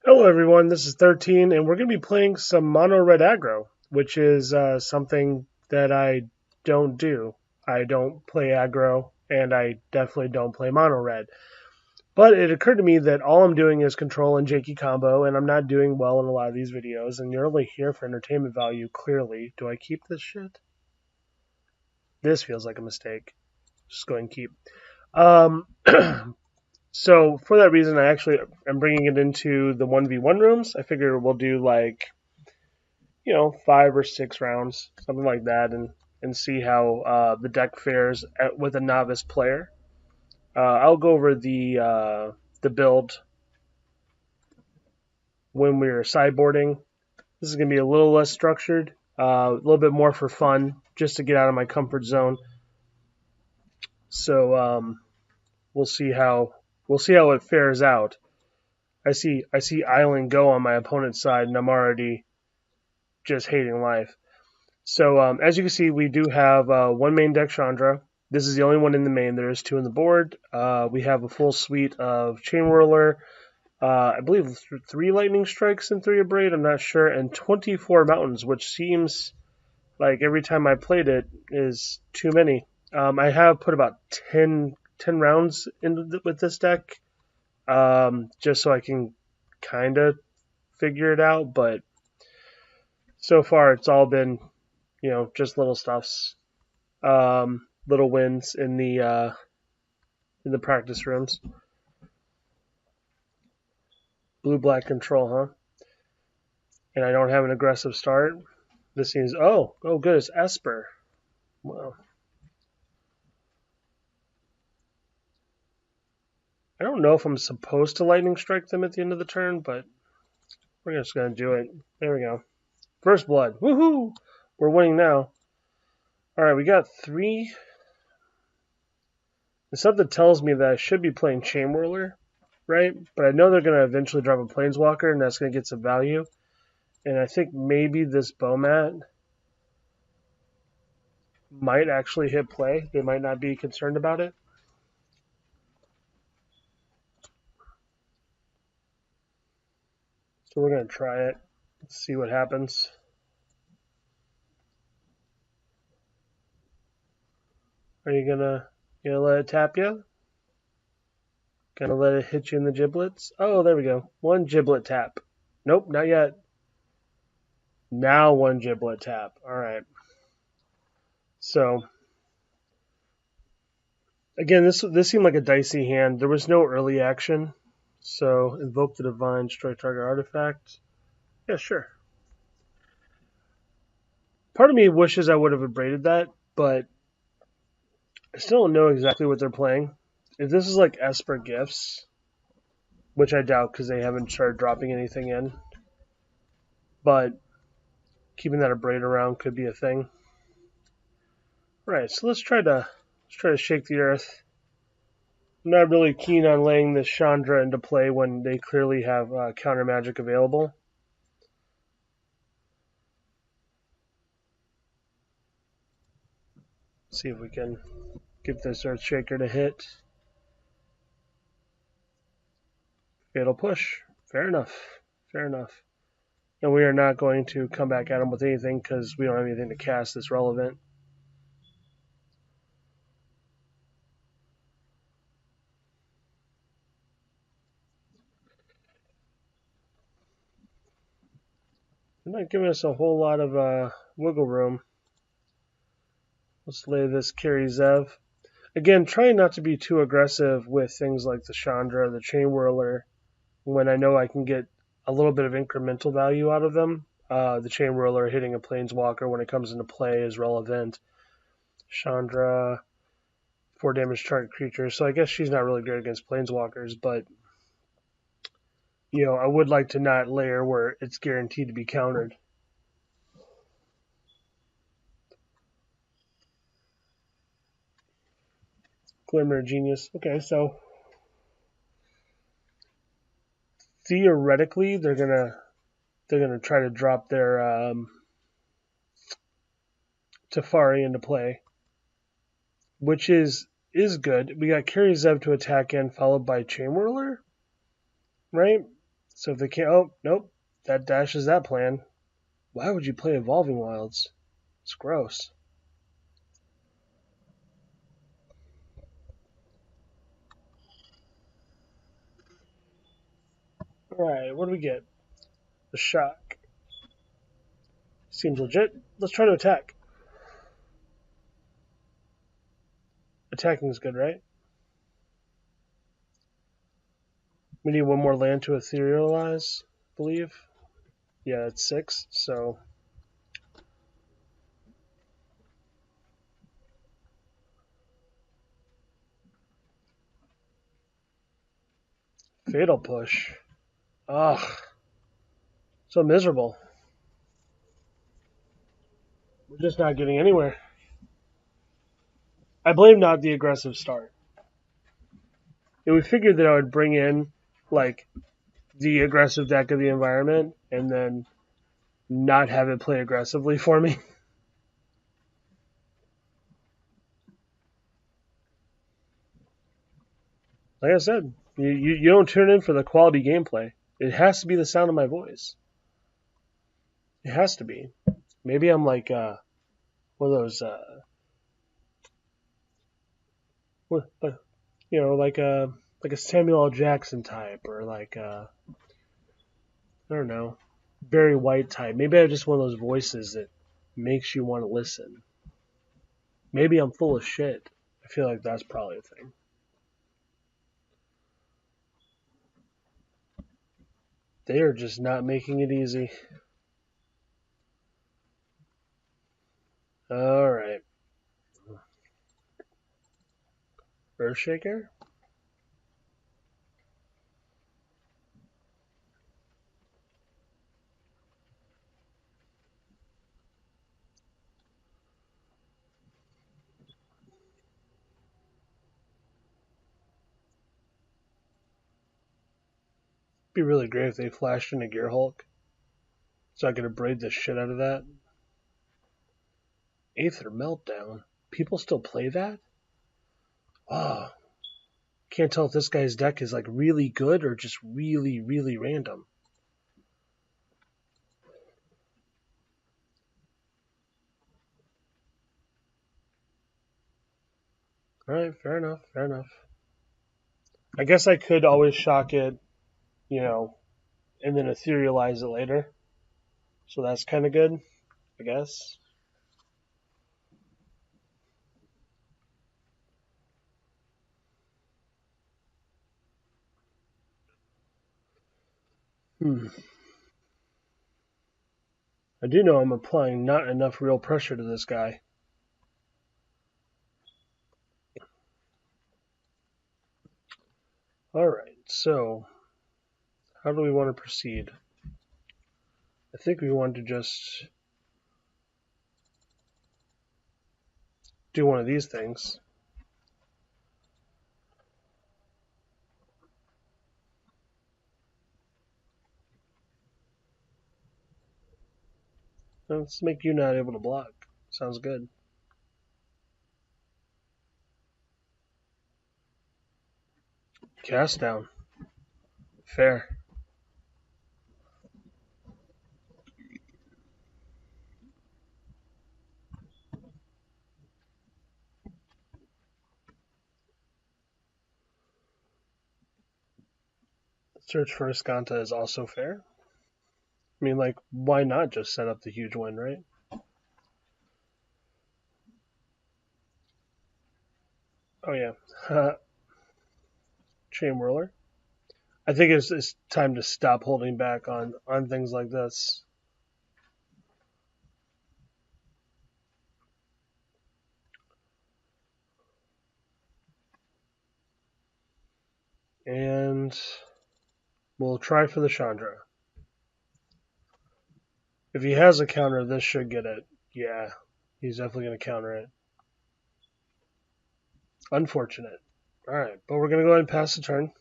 Hello everyone, this is 13 and we're going to be playing some mono red aggro, which is something that I don't do. I don't play aggro and I definitely don't play mono red. But it occurred to me that all I'm doing is control and janky combo and I'm not doing well in a lot of these videos and you're only here for entertainment value clearly. Do I keep this shit? This feels like a mistake. Just go ahead and keep. Um, So for that reason, I actually am bringing it into the 1v1 rooms. I figure we'll do like, 5 or 6 rounds, something like that, and see how the deck fares with a novice player. I'll go over the build when we're sideboarding. This is going to be a little less structured, a little bit more for fun, just to get out of my comfort zone. So we'll see how it fares out. I see Island go on my opponent's side, and I'm already just hating life. So as you can see, we do have one main deck Chandra. This is the only one in the main. There is 2 in the board. We have a full suite of Chain Whirler, I believe 3 Lightning Strikes and 3 Abrade, I'm not sure, and 24 Mountains, which seems like every time I played it is too many. I have put about 10 rounds with this deck, just so I can kind of figure it out, but so far it's all been just little stuffs, little wins in the practice rooms. Blue-black control, huh? And I don't have an aggressive start. This seems oh good, it's Esper. Wow. I don't know if I'm supposed to lightning strike them at the end of the turn, but we're just gonna do it. There we go. First blood. Woohoo! We're winning now. Alright, we got 3. And something tells me that I should be playing Chain Whirler, right? But I know they're going to eventually drop a Planeswalker, and that's going to get some value. And I think maybe this Bowmat might actually hit play. They might not be concerned about it. So we're going to try it. Let's see what happens. Are you gonna let it tap you? Gonna let it hit you in the giblets? Oh, there we go. 1 giblet tap. Nope, not yet. Now 1 giblet tap. All right. So again, this seemed like a dicey hand. There was no early action. So invoke the divine, strike target artifact. Yeah, sure. Part of me wishes I would have abraded that, but I still don't know exactly what they're playing. If this is like Esper Gifts, which I doubt because they haven't started dropping anything in, but keeping that abrade around could be a thing. Right, so let's try to shake the earth. I'm not really keen on laying this Chandra into play when they clearly have counter magic available. Let's see if we can get this Earthshaker to hit. Fatal push. Fair enough. Fair enough. And we are not going to come back at him with anything because we don't have anything to cast that's relevant. They're not giving us a whole lot of wiggle room. Let's lay this Carry Zev. Again, trying not to be too aggressive with things like the Chandra, the Chain Whirler, when I know I can get a little bit of incremental value out of them. The Chain Whirler hitting a Planeswalker when it comes into play is relevant. Chandra, 4 damage target creature. So I guess she's not really good against Planeswalkers, but I would like to not layer where it's guaranteed to be countered. Glimmer Genius. Okay, so theoretically they're gonna try to drop their Teferi into play, which is good. We got Carry Zev to attack in, followed by Chain Whirler, right? So if they can't, oh nope, that dashes that plan. Why would you play Evolving Wilds? It's gross. Alright, what do we get? The shock. Seems legit. Let's try to attack. Attacking is good, right? We need one more land to etherealize, I believe. Yeah, it's 6, so Fatal Push. Ugh, so miserable. We're just not getting anywhere. I blame not the aggressive start. And we figured that I would bring in like the aggressive deck of the environment and then not have it play aggressively for me. Like I said, you don't tune in for the quality gameplay. It has to be the sound of my voice. It has to be. Maybe I'm like one of those, you know, like a Samuel L. Jackson type, or like I don't know, Barry White type. Maybe I'm just one of those voices that makes you want to listen. Maybe I'm full of shit. I feel like that's probably a thing. They are just not making it easy. All right, Earthshaker. Be really great if they flashed in a Gear Hulk. So I could braid the shit out of that. Aether Meltdown. People still play that? Oh, can't tell if this guy's deck is like really good or just really, really random. All right, fair enough, fair enough. I guess I could always shock it, you know, and then etherealize it later. So that's kind of good, I guess. Hmm. I do know I'm applying not enough real pressure to this guy. All right, so how do we want to proceed? I think we want to just do one of these things. Let's make you not able to block. Sounds good. Cast down. Fair. Search for Escanta is also fair. I mean, like, why not just set up the huge win, right? Oh, yeah. Chain Whirler. I think it's time to stop holding back on things like this. And we'll try for the Chandra. If he has a counter, this should get it. Yeah, he's definitely going to counter it. Unfortunate. All right, but we're going to go ahead and pass the turn.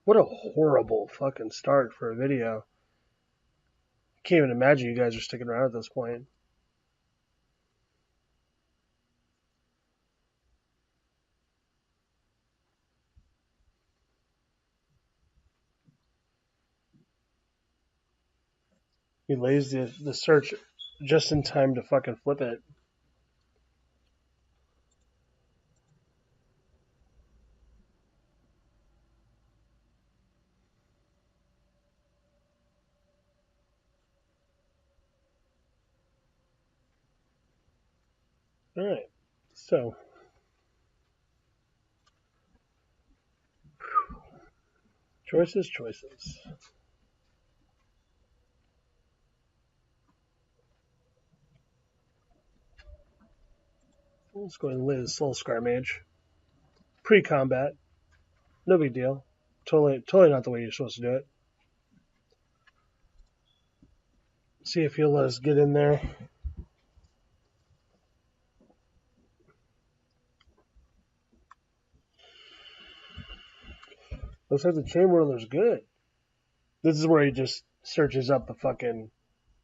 What a horrible fucking start for a video. Can't even imagine you guys are sticking around at this point. He lays the search just in time to fucking flip it. All right. So, choices, choices. Let's go ahead and lay the Soul Scar Mage. Pre-combat. No big deal. Totally not the way you're supposed to do it. See if he'll let us get in there. Looks like the Chain Whirler's good. This is where he just searches up the fucking,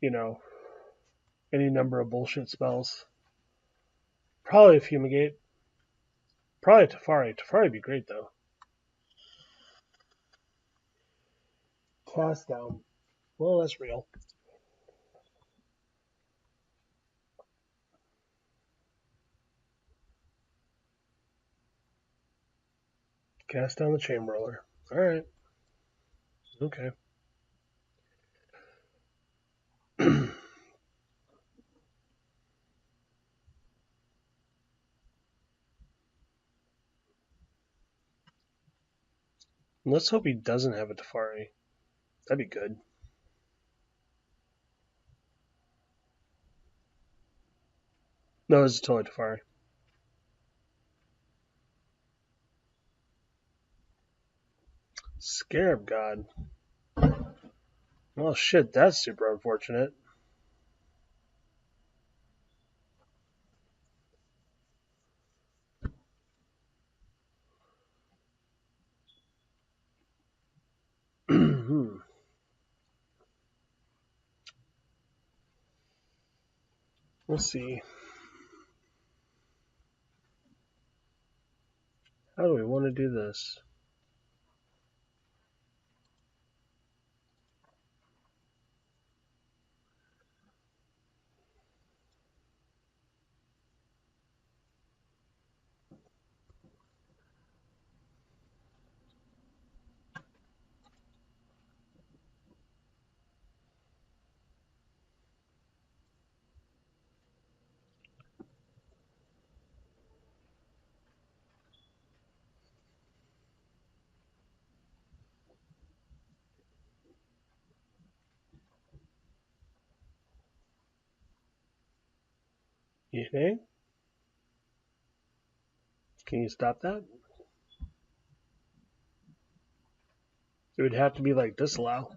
any number of bullshit spells. Probably a Fumigate. Probably a Teferi. Teferi would be great, though. Cast down. Well, that's real. Cast down the Chain Whirler. Alright. Okay. Let's hope he doesn't have a Teferi. That'd be good. No, it's totally Teferi. Scarab God. Well, shit, that's super unfortunate. Let's see. How do we want to do this? You think? Can you stop that? It would have to be like disallow.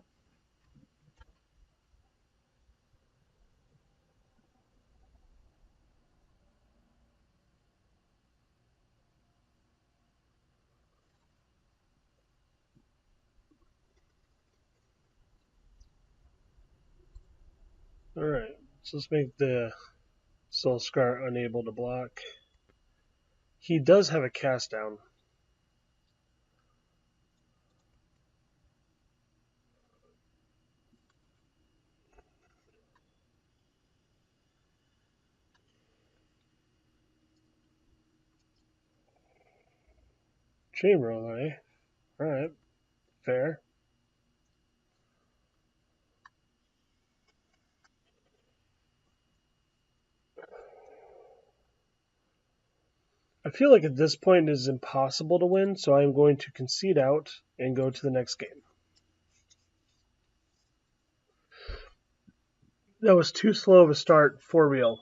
Alright, so let's make the Soul Scar unable to block. He does have a cast down. Chain Roll, eh? Alright, fair. I feel like at this point it is impossible to win, so I'm going to concede out and go to the next game. That was too slow of a start for real.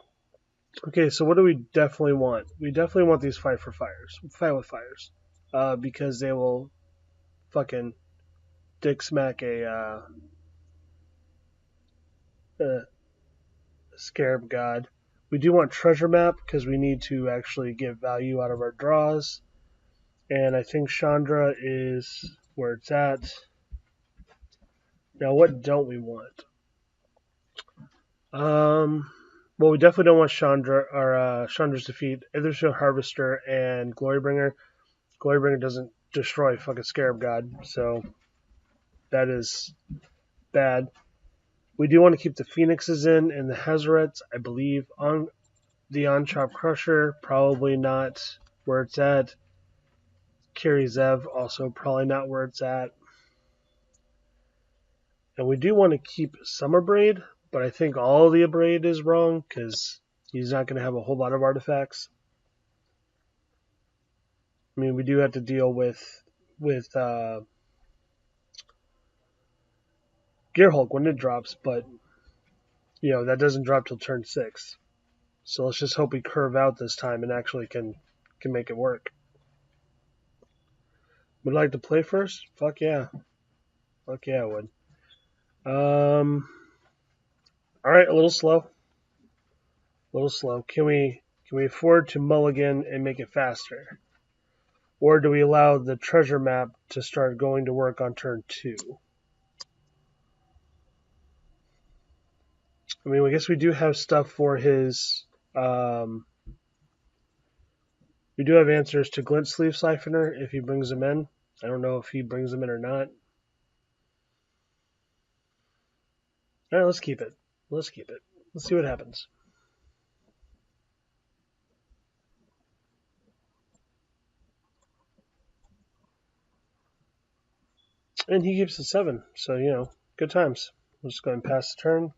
Okay, so what do we definitely want? We definitely want these fight with fires, because they will fucking dick smack a Scarab God. We do want Treasure Map because we need to actually get value out of our draws. And I think Chandra is where it's at. Now, what don't we want? Well, we definitely don't want Chandra or Chandra's defeat. Aetherstone Harvester and Glorybringer. Glorybringer doesn't destroy fucking Scarab God, so that is bad. We do want to keep the Phoenixes in and the Hazarets, I believe. On the On-Chop Crusher, probably not where it's at. Kiri Zev, also probably not where it's at. And we do want to keep Summer Braid, but I think all of the Braid is wrong because he's not going to have a whole lot of artifacts. I mean, we do have to deal with Gearhulk when it drops, but that doesn't drop till turn 6. So let's just hope we curve out this time and actually can make it work. Would like to play first? Fuck yeah. Fuck yeah, I would. All right, a little slow. A little slow. Can we afford to mulligan and make it faster? Or do we allow the treasure map to start going to work on turn 2? I mean, I guess we do have stuff for his. We do have answers to Glint Sleeve Siphoner if he brings them in. I don't know if he brings them in or not. All right, let's keep it. Let's keep it. Let's see what happens. And he keeps it 7, so good times. We'll just go ahead and pass the turn.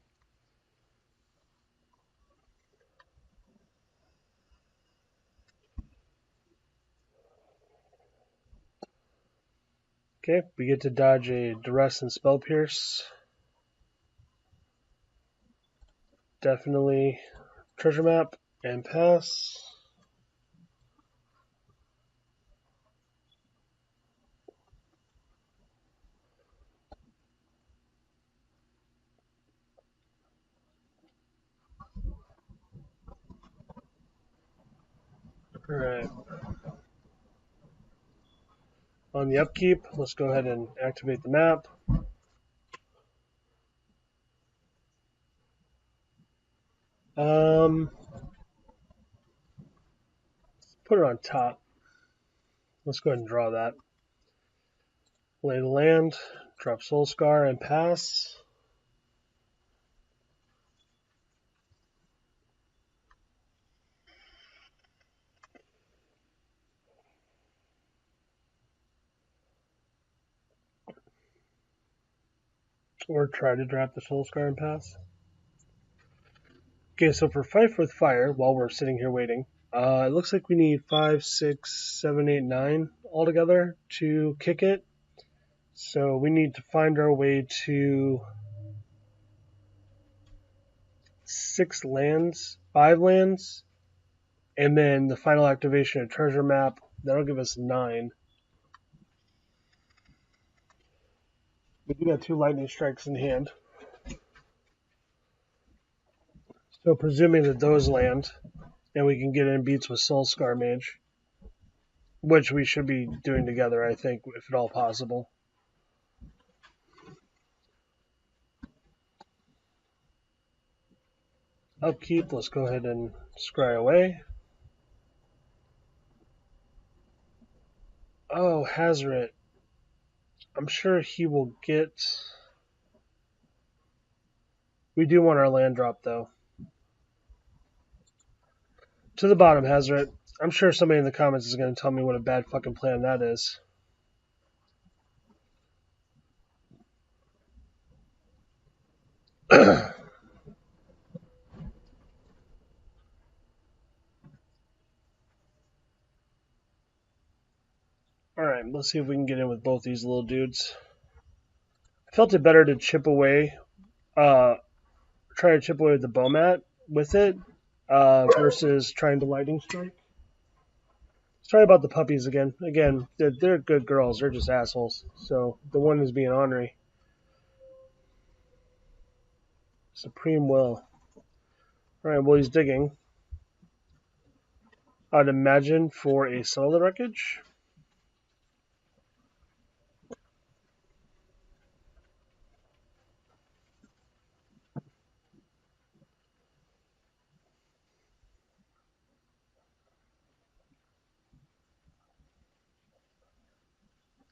Okay, we get to dodge a Duress and Spell Pierce. Definitely treasure map and pass. All right. On the upkeep, let's go ahead and activate the map. Put it on top. Let's go ahead and draw that. Lay the land, drop Soul Scar, and pass. Or try to drop the Soul Scar and pass. Okay, so for Fight with Fire, while we're sitting here waiting, it looks like we need 5, 6, 7, 8, 9 altogether to kick it. So we need to find our way to 6 lands, 5 lands, and then the final activation of Treasure Map. That'll give us 9. We do have 2 Lightning Strikes in hand. So presuming that those land, and we can get in beats with Soul Scar Mage, which we should be doing together, I think, if at all possible. Upkeep, let's go ahead and scry away. Oh, Hazaret. I'm sure he will get... We do want our land drop, though. To the bottom, Hazaret. I'm sure somebody in the comments is going to tell me what a bad fucking plan that is. Alright, let's see if we can get in with both these little dudes. I felt it better to chip away, try to chip away with the bow mat with it, versus trying to lightning strike. Sorry about the puppies again. Again, they're good girls. They're just assholes. So the one is being ornery. Supreme Will. Alright, well, he's digging. I'd imagine for a solar wreckage.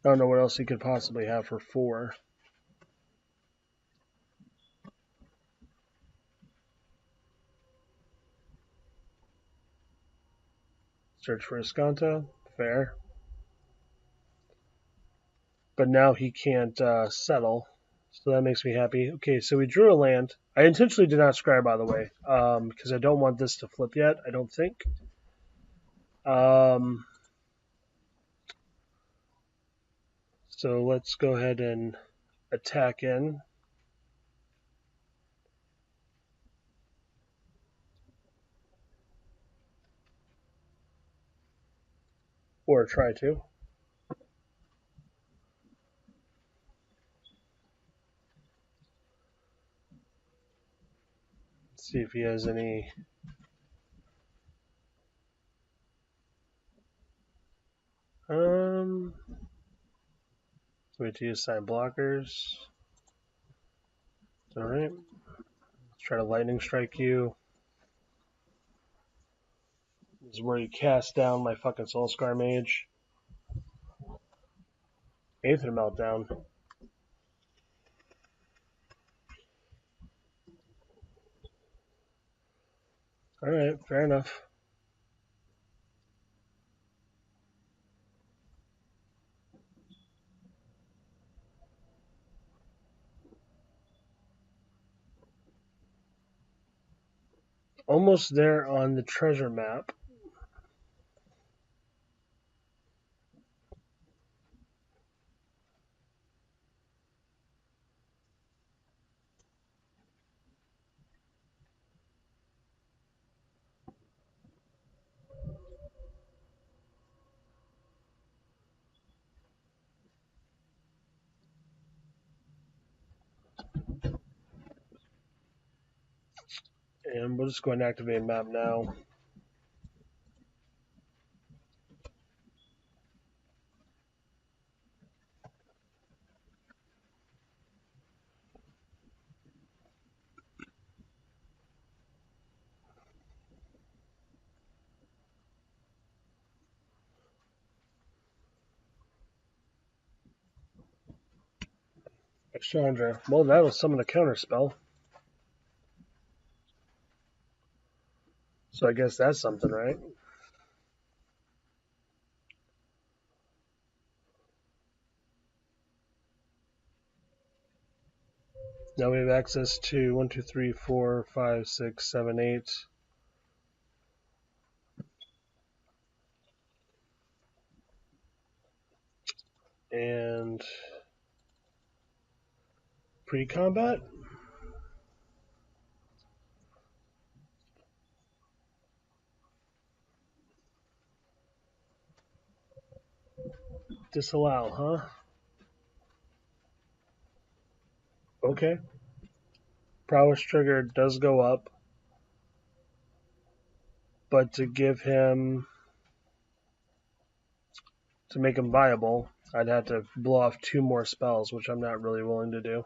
I don't know what else he could possibly have for 4. Search for Escanto. Fair. But now he can't settle. So that makes me happy. Okay, so we drew a land. I intentionally did not scry, by the way, because I don't want this to flip yet, I don't think. So let's go ahead and attack in. Or try to. Let's see if he has any. Wait to use sign blockers. Alright. Let's try to lightning strike you. This is where you cast down my fucking Soul Scar Mage. Aether Meltdown. Alright, fair enough. Almost there on the treasure map. And we'll just go and activate map now. Chandra. Well, that was summon a counter spell. So I guess that's something, right? Now we have access to 1, 2, 3, 4, 5, 6, 7, 8. And pre-combat? Disallow, huh? Okay. Prowess trigger does go up. But to give him... to make him viable, I'd have to blow off 2 more spells, which I'm not really willing to do.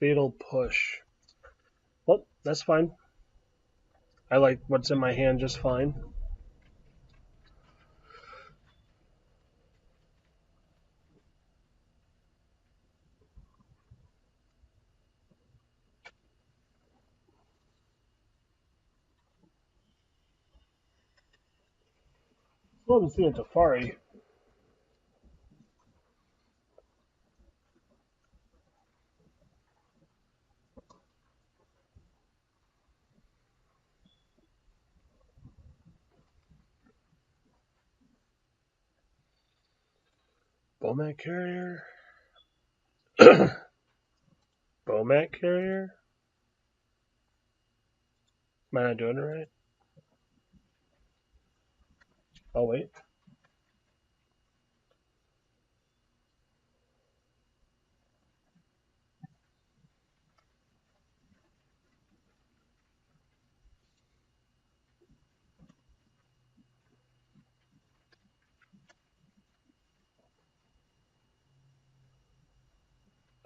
Fatal Push. Well, that's fine. I like what's in my hand just fine. Still haven't seen a Tefari. Bomat Carrier? Bomat Carrier? Am I not doing it right? Oh, wait.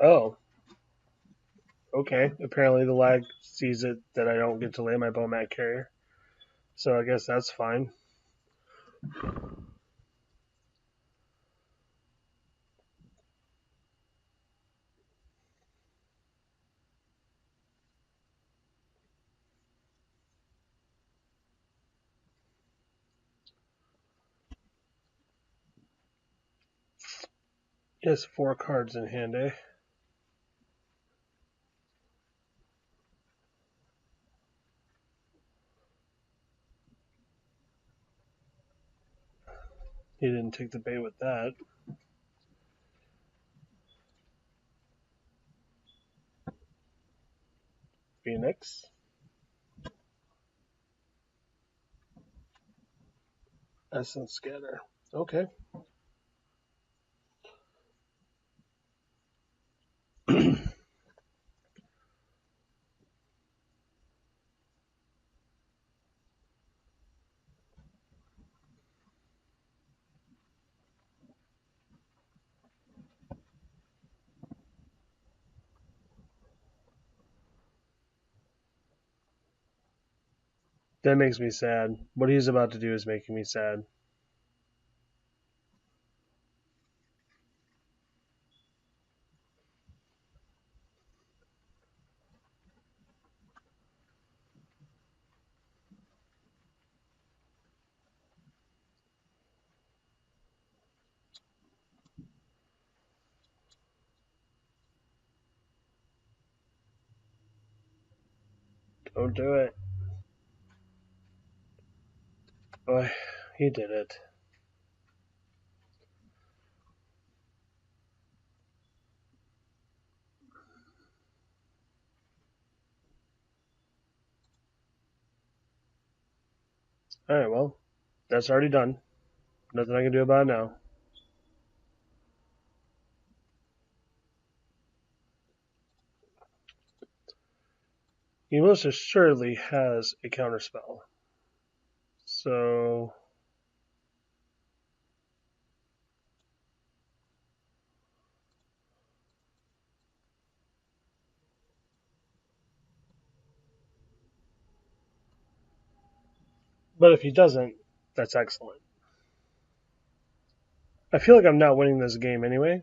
Oh, okay. Apparently the lag sees it that I don't get to lay my Bomat carrier. So I guess that's fine. Just 4 cards in hand, eh? He didn't take the bait with that. Phoenix. Essence Scatter. Okay. That makes me sad. What he's about to do is making me sad. Don't do it. Oh, he did it. Alright, well, that's already done. Nothing I can do about it now. He most assuredly has a counterspell. So, but if he doesn't, that's excellent. I feel like I'm not winning this game anyway.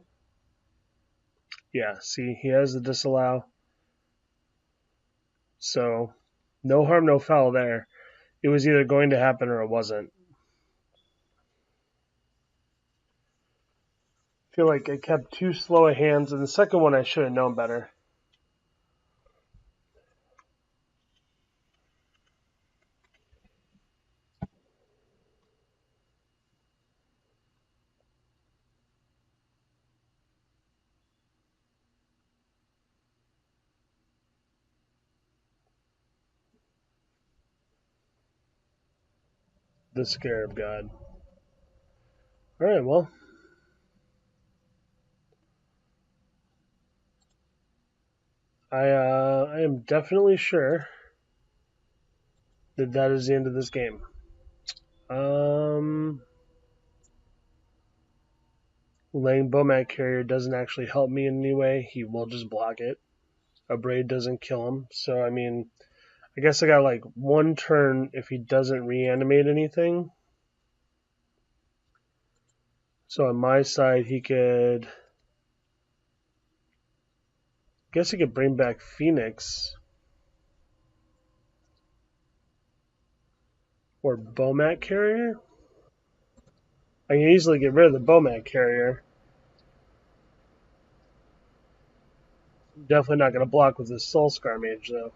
Yeah, see, he has the disallow. So, no harm, no foul there. It was either going to happen or it wasn't. I feel like I kept too slow of hands, and the second one I should have known better. The Scarab God. Alright, well, I am definitely sure that that is the end of this game. Laying Bomat Carrier doesn't actually help me in any way. He will just block it. A Braid doesn't kill him. So, I mean, I guess I got like one turn if he doesn't reanimate anything. So on my side, he could. I guess he could bring back Phoenix or Bomat Carrier. I can easily get rid of the Bomat Carrier. Definitely not going to block with his Soul Scar Mage, though.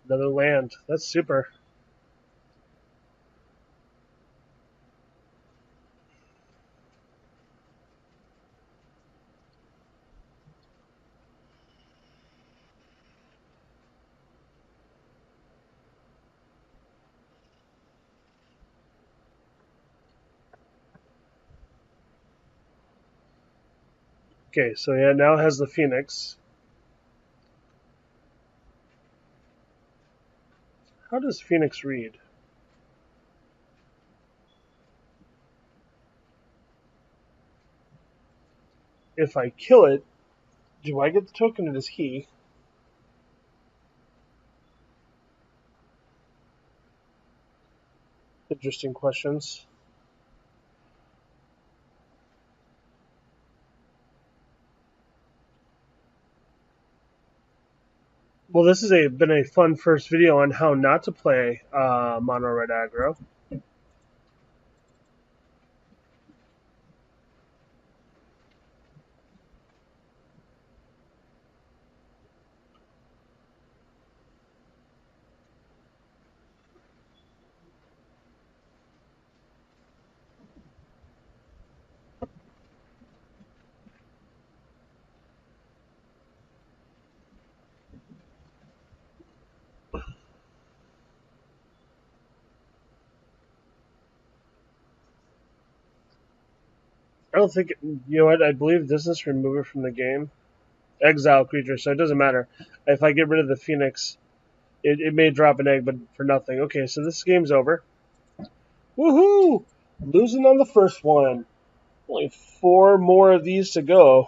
Another land. That's super. Okay, so he now has the Phoenix. How does Phoenix read? if I kill it, do I get the token or does he? Interesting questions. Well, this has been a fun first video on how not to play mono red aggro. I don't think, you know what, I believe this is remove it from the game. Exile creature, so it doesn't matter. If I get rid of the Phoenix, it may drop an egg, but for nothing. Okay, so this game's over. Woohoo! Losing on the first one. Only 4 more of these to go.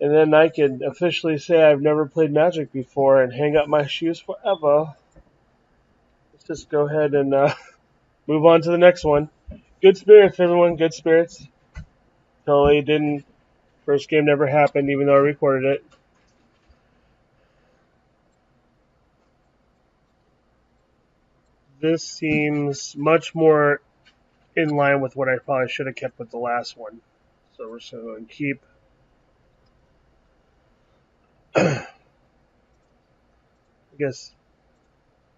And then I can officially say I've never played Magic before and hang up my shoes forever. Let's just go ahead and move on to the next one. Good spirits, everyone. Good spirits. Totally didn't. First game never happened, even though I recorded it. This seems much more in line with what I probably should have kept with the last one. So we're just going to keep. I guess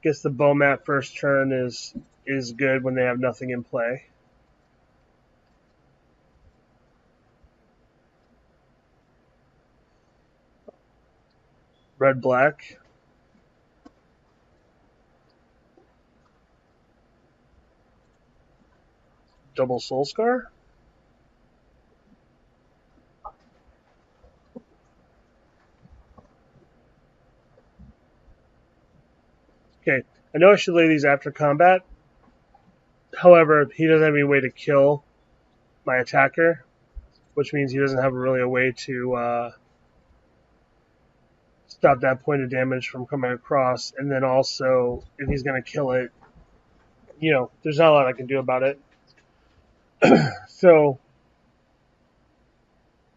the Bomat first turn is good when they have nothing in play. Red black. Double Soul Scar. Okay, I know I should lay these after combat. However, he doesn't have any way to kill my attacker, which means he doesn't have really a way to stop that point of damage from coming across. And then also, if he's going to kill it, there's not a lot I can do about it. So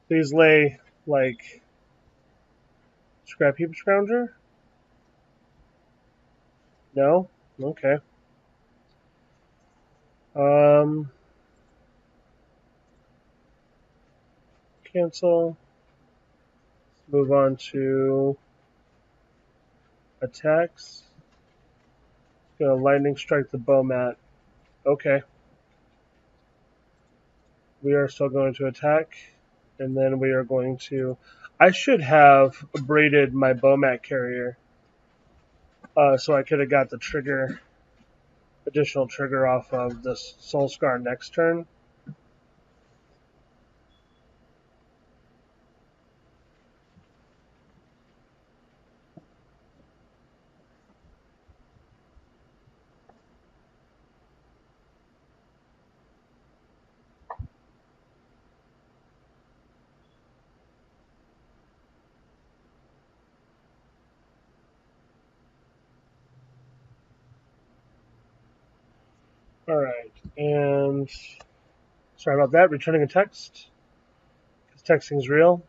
please lay like Scrap Heap Scrounger? No? Okay. Cancel. Move on to attacks. Gonna lightning strike the Bomat. Okay. We are still going to attack. And then we are going to. I should have braided my Bomat carrier. So I could have got the trigger, additional trigger off of the Soul Scar next turn. Alright, and sorry about that, returning a text. Because texting's real.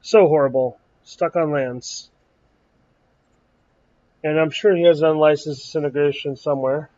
So horrible. Stuck on lands. And I'm sure he has unlicensed disintegration somewhere.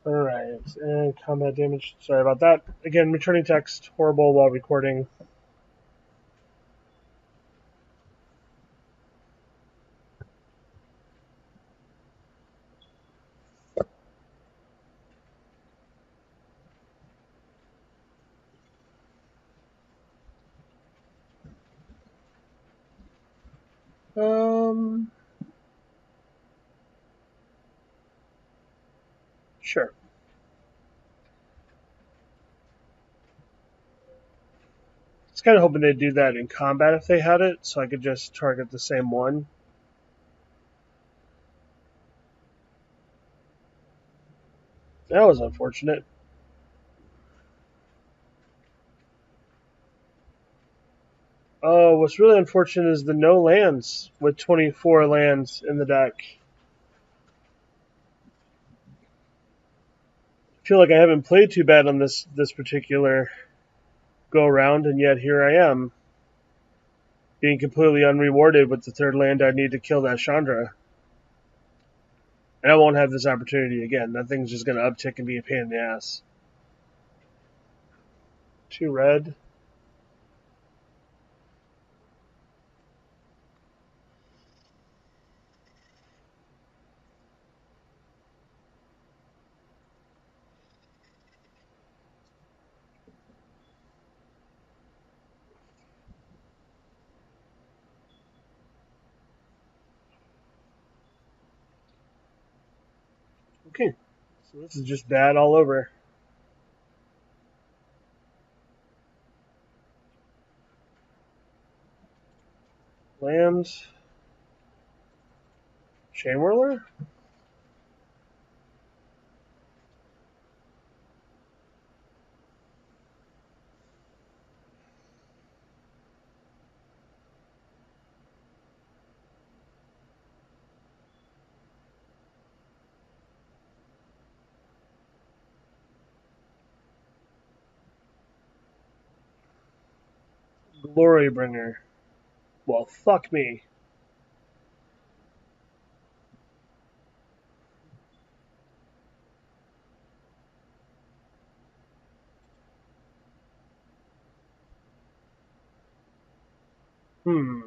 Alright, and combat damage. Sorry about that. Again, returning text, horrible while recording. Sure. I was kind of hoping they'd do that in combat if they had it, so I could just target the same one. That was unfortunate. Oh, what's really unfortunate is the no lands with 24 lands in the deck. I feel like I haven't played too bad on this particular go around, and yet here I am, being completely unrewarded with the third land I need to kill that Chandra. And I won't have this opportunity again. That thing's just going to uptick and be a pain in the ass. 2 red. Okay, so this is just bad all over. Lands. Chain Whirler? Glorybringer. Well, fuck me. Hmm.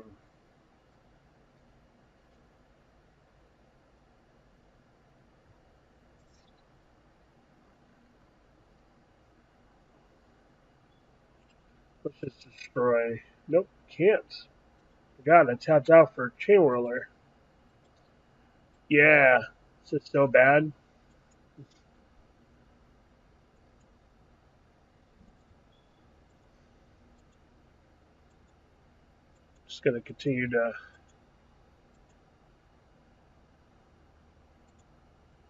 Let's just destroy. Nope, can't. God, I tapped out for Chain Whirler. Yeah, this is so bad. Just gonna continue to.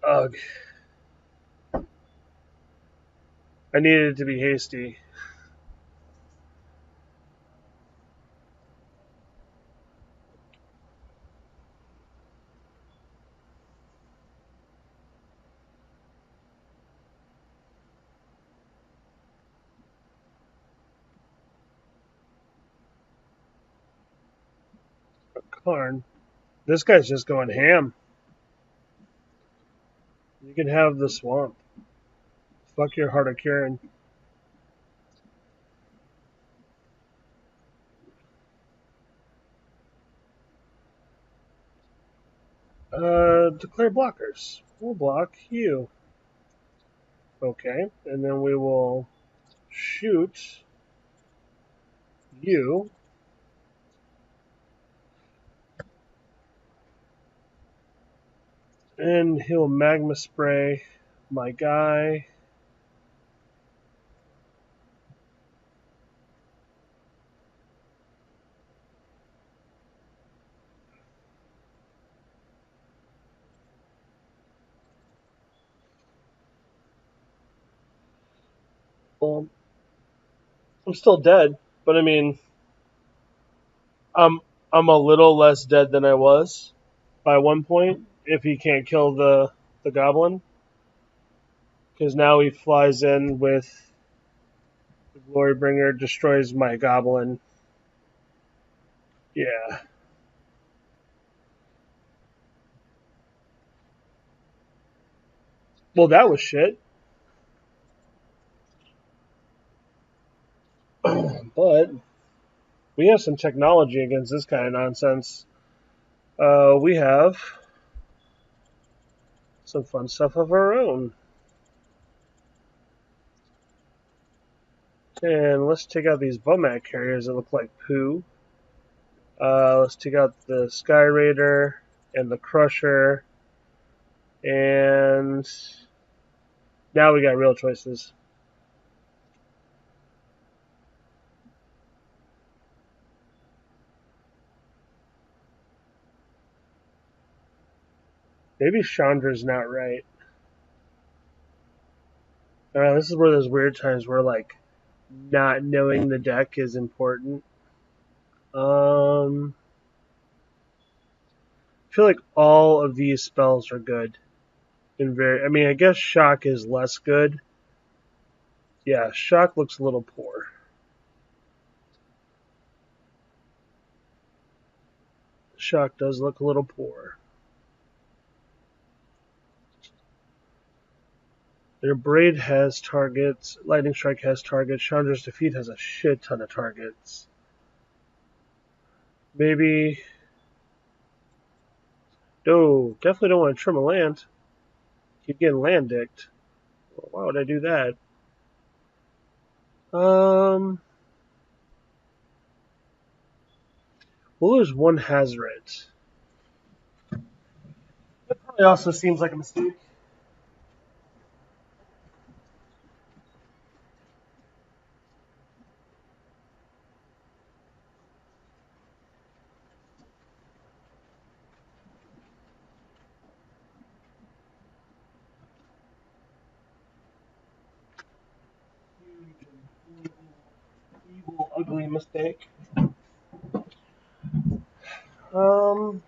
Ugh. I needed to be hasty. Karn. This guy's just going ham. You can have the swamp. Fuck your Heart of Kieran. Declare blockers. We'll block you. Okay, and then we will shoot you. And he'll magma spray my guy. Well, I'm still dead, but I mean, I'm I'm a little less dead than I was by one point if he can't kill the goblin, because now he flies in with the Glorybringer, destroys my goblin. Yeah. Well, that was shit. But we have some technology against this kind of nonsense. We have some fun stuff of our own. And let's take out these Bomac carriers that look like poo. Let's take out the Sky Raider and the Crusher, and now we got real choices. Maybe Chandra's not right. This is where those weird times where like not knowing the deck is important. I feel like all of these spells are good. I mean, I guess Shock is less good. Yeah, Shock looks a little poor. Shock does look a little poor. Their Braid has targets. Lightning Strike has targets. Chandra's Defeat has a shit ton of targets. Maybe. No, definitely don't want to trim a land. Keep getting land dicked. Why would I do that? We'll lose one Hazoret. That probably also seems like a mistake. Huge and evil, ugly mistake. Um,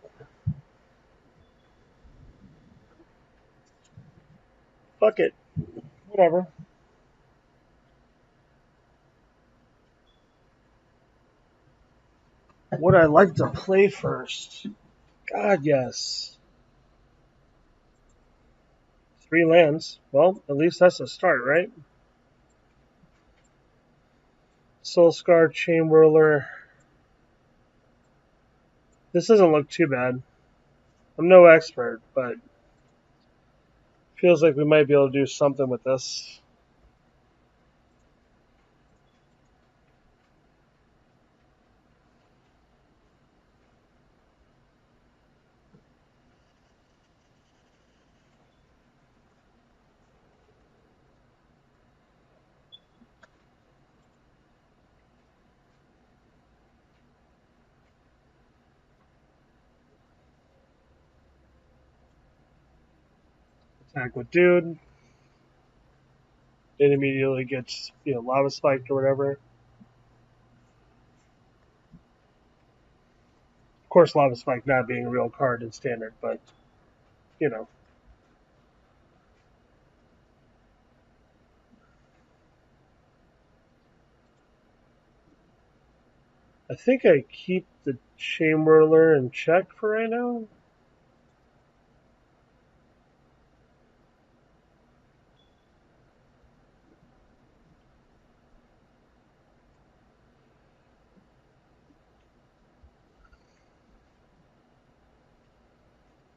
Fuck it. Whatever. Would I like to play first? God, yes. 3 lands. Well, at least that's a start, right? Soul Scar, Chain Whirler. This doesn't look too bad. I'm no expert, but feels like we might be able to do something with this. Attack with Dude. It immediately gets, lava spiked or whatever. Of course, lava spike not being a real card in standard, but you know. I think I keep the Chain Whirler in check for right now.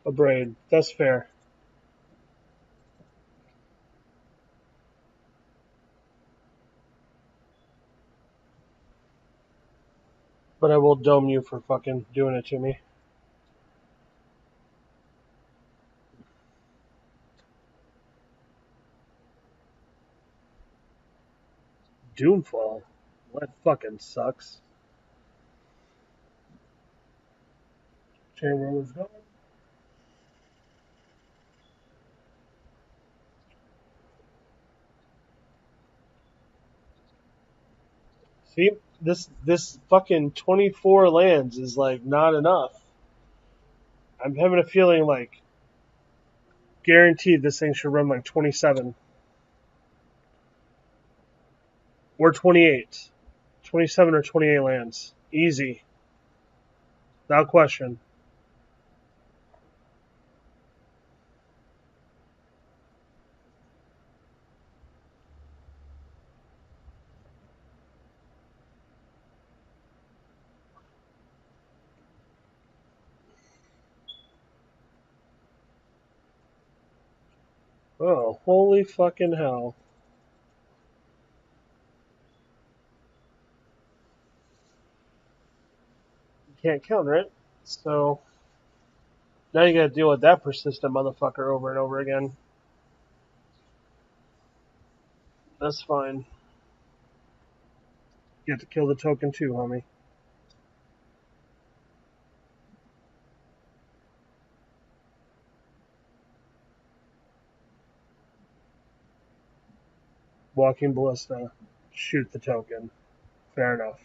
A Braid. That's fair. But I will dome you for fucking doing it to me. Doomfall? That fucking sucks. Chain Whirler's going. See, this fucking 24 lands is like not enough. I'm having a feeling like guaranteed this thing should run like 27 or 28. 27 or 28 lands. Easy. Without question. Oh, holy fucking hell. can't counter it. So now you gotta deal with that persistent motherfucker over and over again. That's fine. You have to kill the token too, homie. Walking Ballista. Shoot the token. Fair enough.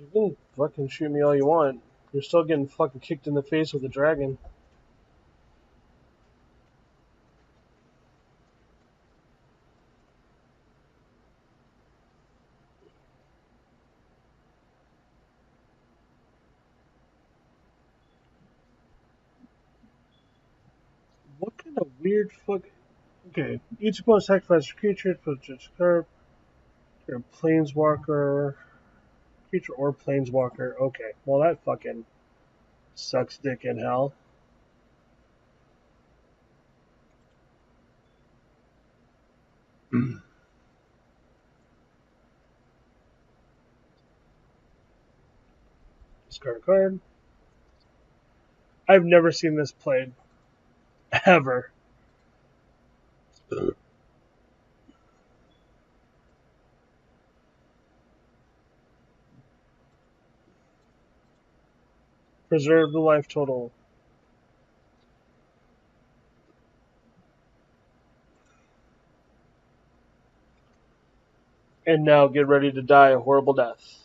You can fucking shoot me all you want. You're still getting fucking kicked in the face with a dragon. What kind of weird fuck? Okay, each opponent sacrifices a creature, puts its card. You're a planeswalker. Creature or planeswalker. Okay, well that fucking sucks dick in hell. Discard a card. I've never seen this played. Ever. Preserve the life total. And now get ready to die a horrible death.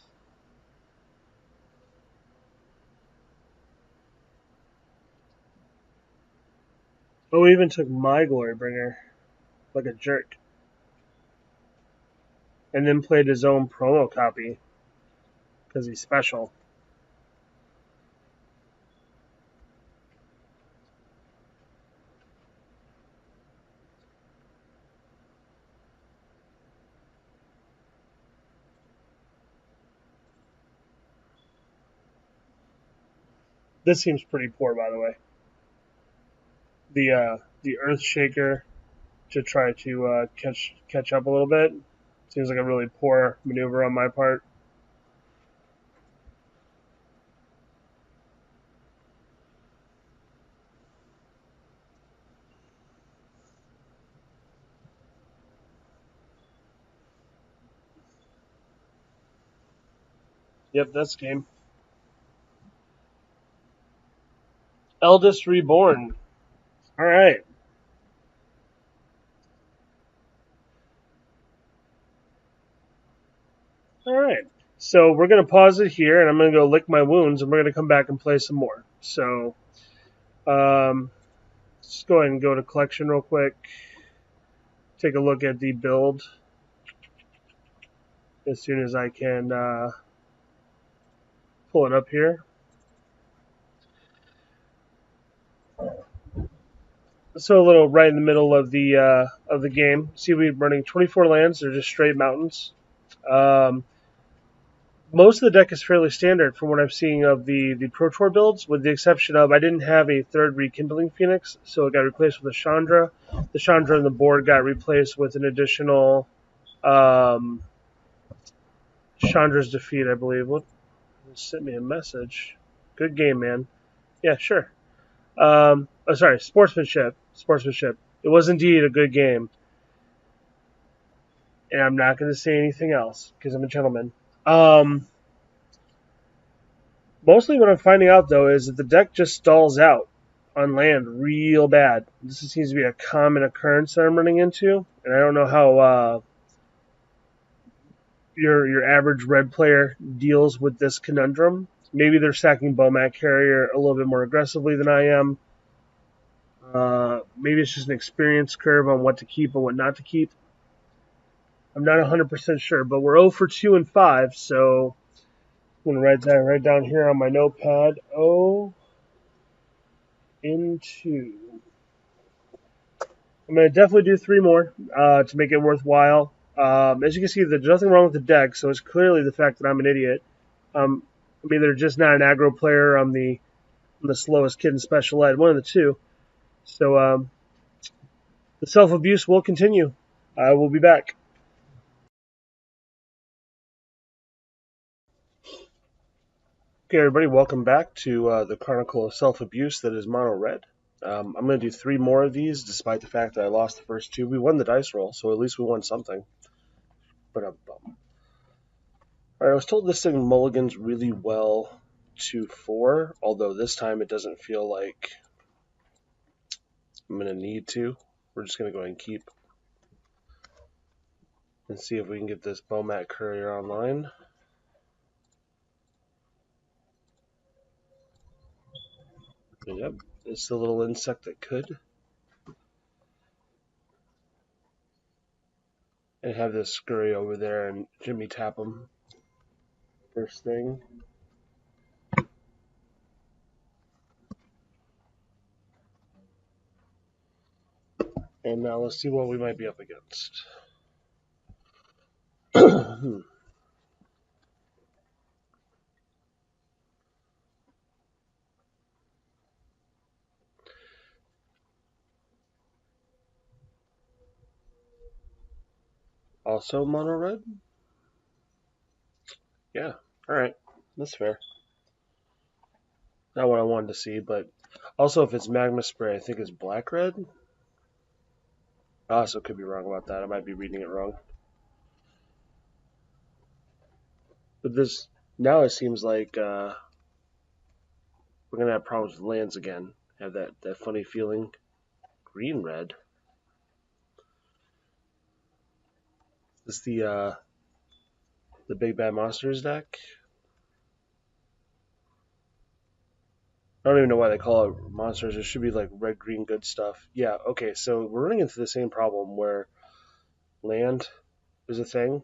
Oh, he even took my Glorybringer. Like a jerk. And then played his own promo copy. Because he's special. This seems pretty poor, by the way. The Earth Shaker to try to catch up a little bit seems like a really poor maneuver on my part. Yep, that's game. Eldest Reborn. All right. All right. So we're going to pause it here, and I'm going to go lick my wounds, and we're going to come back and play some more. So let's go ahead and go to collection real quick. Take a look at the build as soon as I can pull it up here. So a little right in the middle of the game. See, we're running 24 lands. They're just straight mountains. Um, most of the deck is fairly standard from what I'm seeing of the Pro Tour builds, with the exception of I didn't have a third Rekindling Phoenix, so it got replaced with a Chandra. The Chandra on the board got replaced with an additional Chandra's Defeat, I believe. What? Sent me a message. Good game, man. Yeah, sure. Oh, sorry, Sportsmanship. Sportsmanship. It was indeed a good game. And I'm not going to say anything else because I'm a gentleman. Mostly what I'm finding out, though, is that the deck just stalls out on land real bad. This seems to be a common occurrence that I'm running into, and I don't know how your average red player deals with this conundrum. Maybe they're stacking Bomat Carrier a little bit more aggressively than I am. Maybe it's just an experience curve on what to keep and what not to keep. I'm not 100% sure, but we're 0 for 2 and 5, so I'm going to write down here on my notepad 0 in 2. I'm going to definitely do 3 more to make it worthwhile. As you can see, there's nothing wrong with the deck, so it's clearly the fact that I'm an idiot. I'm either just not an aggro player, I'm the slowest kid in special ed, one of the two. So the self abuse will continue. I will be back. Okay, everybody, welcome back to the Chronicle of Self Abuse that is mono red. I'm going to do 3 more of these, despite the fact that I lost the first 2. We won the dice roll, so at least we won something. But all right, I was told this thing mulligans really well to 4, although this time it doesn't feel like I'm going to need to. We're just going to go ahead and keep and see if we can get this Bomat Courier online. Yep, it's the little insect that could. And have this scurry over there and Jimmy tap him first thing. And now let's see what we might be up against. Also mono red? Yeah, alright. That's fair. Not what I wanted to see, but also if it's magma spray, I think it's black red. I also could be wrong about that. I might be reading it wrong. But this now it seems like we're gonna have problems with lands again. Have that funny feeling. Green red. Is this the Big Bad Monsters deck? I don't even know why they call it monsters. It should be like red, green, good stuff. Yeah, okay, so we're running into the same problem where land is a thing.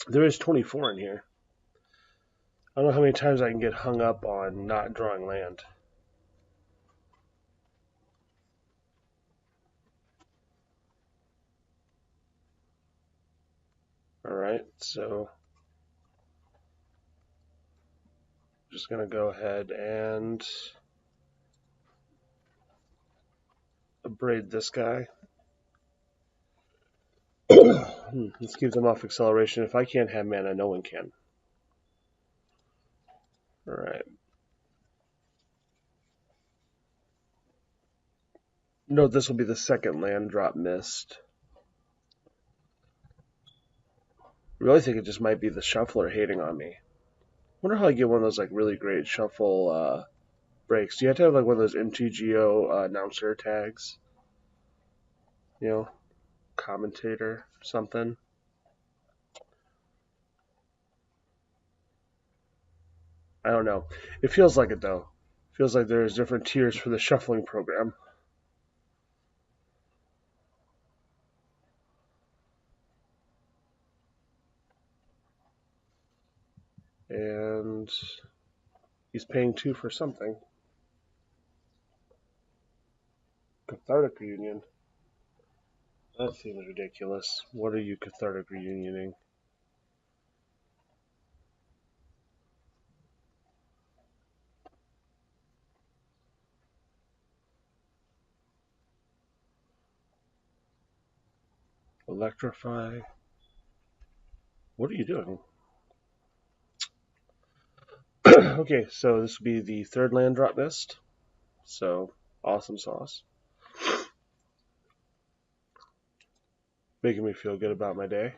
There is 24 in here. I don't know how many times I can get hung up on not drawing land. Alright, so I'm just going to go ahead and abrade this guy. Let's keep them off acceleration. If I can't have mana, no one can. Alright. Note this will be the second land drop missed. I really think it just might be the shuffler hating on me. Wonder how I get one of those like really great shuffle breaks. Do you have to have like one of those MTGO announcer tags? You know, commentator, something. I don't know. It feels like it though. It feels like there's different tiers for the shuffling program. And he's paying 2 for something. Cathartic reunion. That seems ridiculous. What are you cathartic reunioning? Electrify. What are you doing? Okay, so this will be the third land drop missed. So, awesome sauce. Making me feel good about my day.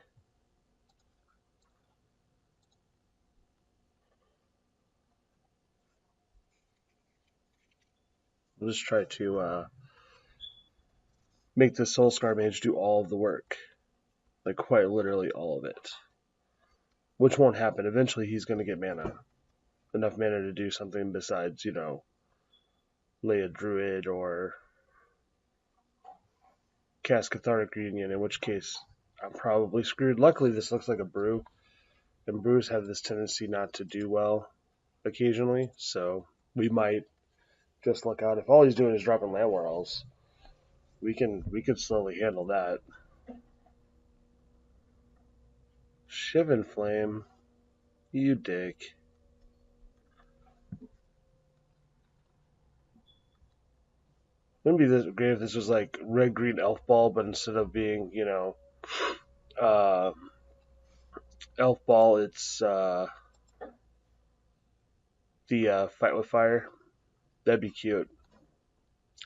I'll just try to make the Soulscar Mage do all of the work. Like, quite literally all of it. Which won't happen. Eventually, he's going to get mana. Enough mana to do something besides, you know, lay a druid or cast Cathartic Reunion, in which case I'm probably screwed. Luckily, this looks like a brew, and brews have this tendency not to do well occasionally, so we might just look out. If all he's doing is dropping land worlds, We can slowly handle that. Shivan Flame, you dick. Wouldn't be this great if this was like red green elf ball, but instead of being, uh, elf ball, it's the fight with fire. That'd be cute.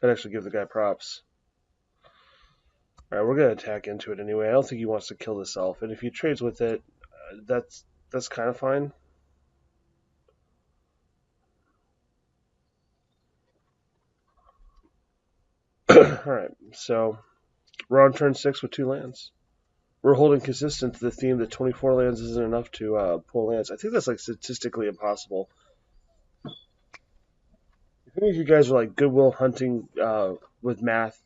I'd actually give the guy props. All right, we're gonna attack into it anyway. I don't think he wants to kill this elf, and if he trades with it, that's kind of fine. All right, so we're on turn 6 with 2 lands. We're holding consistent to the theme that 24 lands isn't enough to pull lands. I think that's like statistically impossible. If any of you guys are like Goodwill Hunting with math,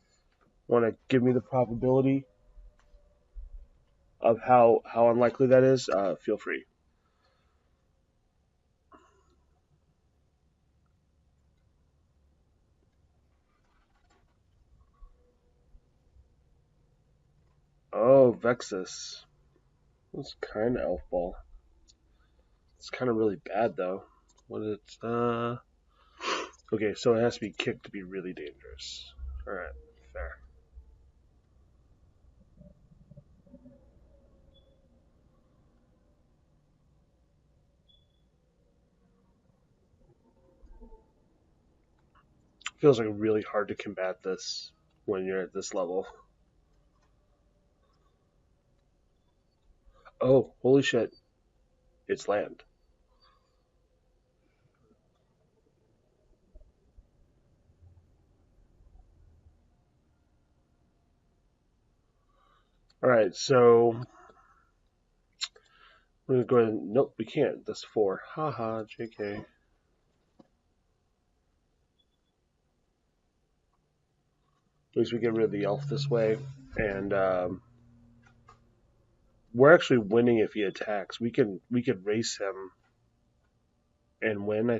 want to give me the probability of how unlikely that is, feel free. Oh, Vexus. That's kind of elf ball. It's kind of really bad though. What is it? Okay, so it has to be kicked to be really dangerous. All right, fair. Feels like really hard to combat this when you're at this level. Oh, holy shit! It's land. All right, so we're gonna go ahead. And, nope, we can't. That's 4. Haha, JK. At least we get rid of the elf this way, and we're actually winning if he attacks. We could race him and win.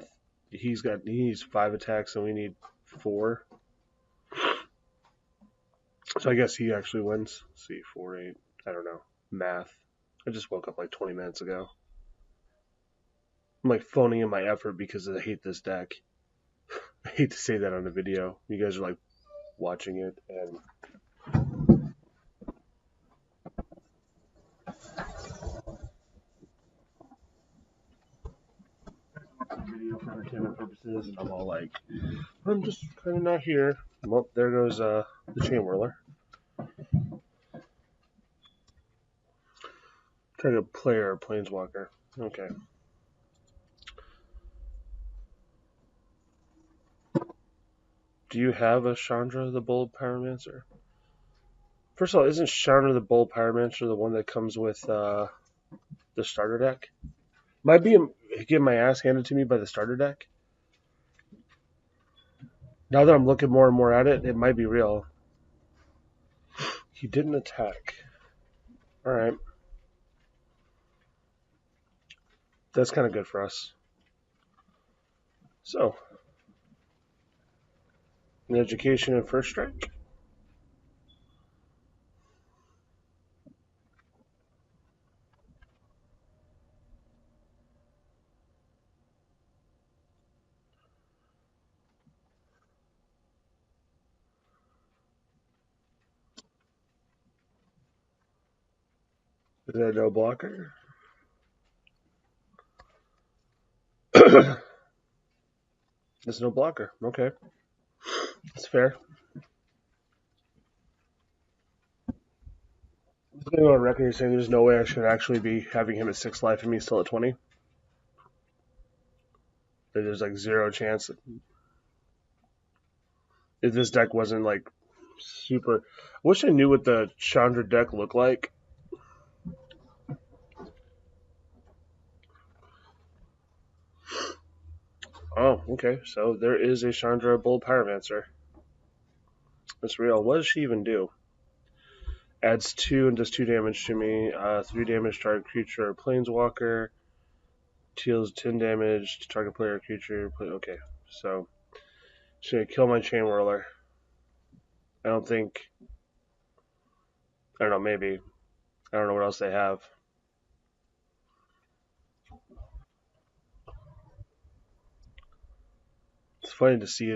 He needs 5 attacks and we need 4. So I guess he actually wins. Let's see, 4, 8. I don't know. Math. I just woke up like 20 minutes ago. I'm like phoning in my effort because I hate this deck. I hate to say that on a video. You guys are like watching it and video for entertainment purposes, and I'm all like, I'm just kind of not here. Well, there goes the chain whirler. Target player, planeswalker. Okay. Do you have a Chandra the Bold Pyromancer? First of all, isn't Chandra the Bold Pyromancer the one that comes with the starter deck? Might be getting my ass handed to me by the starter deck. Now that I'm looking more and more at it, it might be real. He didn't attack. Alright. That's kind of good for us. So, an education and first strike. Is that no blocker? There's no blocker. Okay. That's fair. I'm going to go on record here saying there's no way I should actually be having him at 6 life and me still at 20. There's like 0 chance. If this deck wasn't like super. I wish I knew what the Chandra deck looked like. Oh, okay. So there is a Chandra Bold Pyromancer. That's real. What does she even do? Adds 2 and does 2 damage to me. 3 damage to target creature or planeswalker. Deals 10 damage to target player or creature. Okay, so she's gonna kill my chain whirler. I don't think. I don't know. Maybe I don't know what else they have. It's funny to see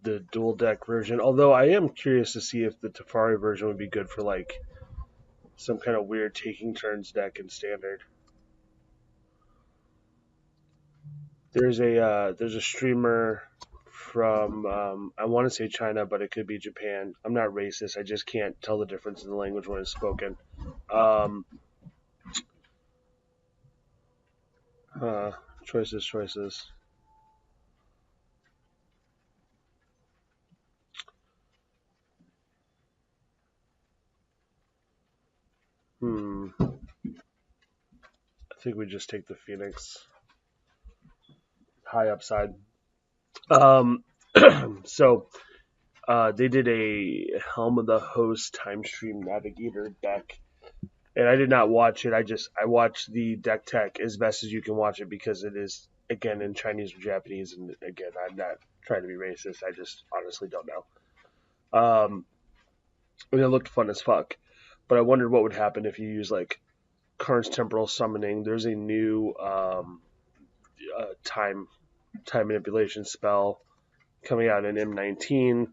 the dual deck version. Although I am curious to see if the Teferi version would be good for like some kind of weird taking turns deck in standard. There's a streamer from I want to say China, but it could be Japan. I'm not racist. I just can't tell the difference in the language when it's spoken. Um, uh, choices. I think we just take the Phoenix high upside. Um, so they did a Helm of the Host time stream navigator deck, and I did not watch it. I watched the deck tech as best as you can watch it because it is again in Chinese or Japanese, and again I'm not trying to be racist. I just honestly don't know. And it looked fun as fuck, but I wondered what would happen if you use like Karn's Temporal Summoning. There's a new time manipulation spell coming out in M19.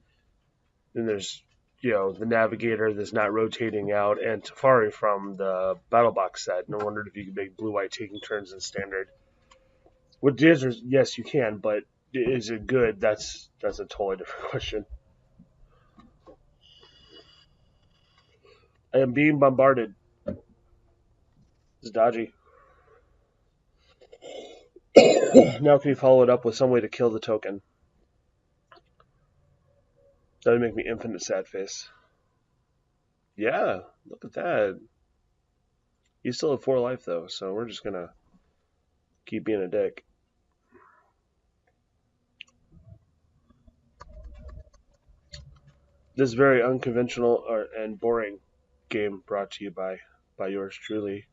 Then there's the Navigator that's not rotating out, and Teferi from the Battle Box set. And I wondered if you could make blue white taking turns in standard. With Dizzers, yes, you can, but is it good? That's a totally different question. I am being bombarded. It's dodgy. Now can you follow it up with some way to kill the token? That would make me infinite sad face. Yeah, look at that. You still have 4 life though, so we're just gonna keep being a dick. This very unconventional and boring game brought to you by yours truly.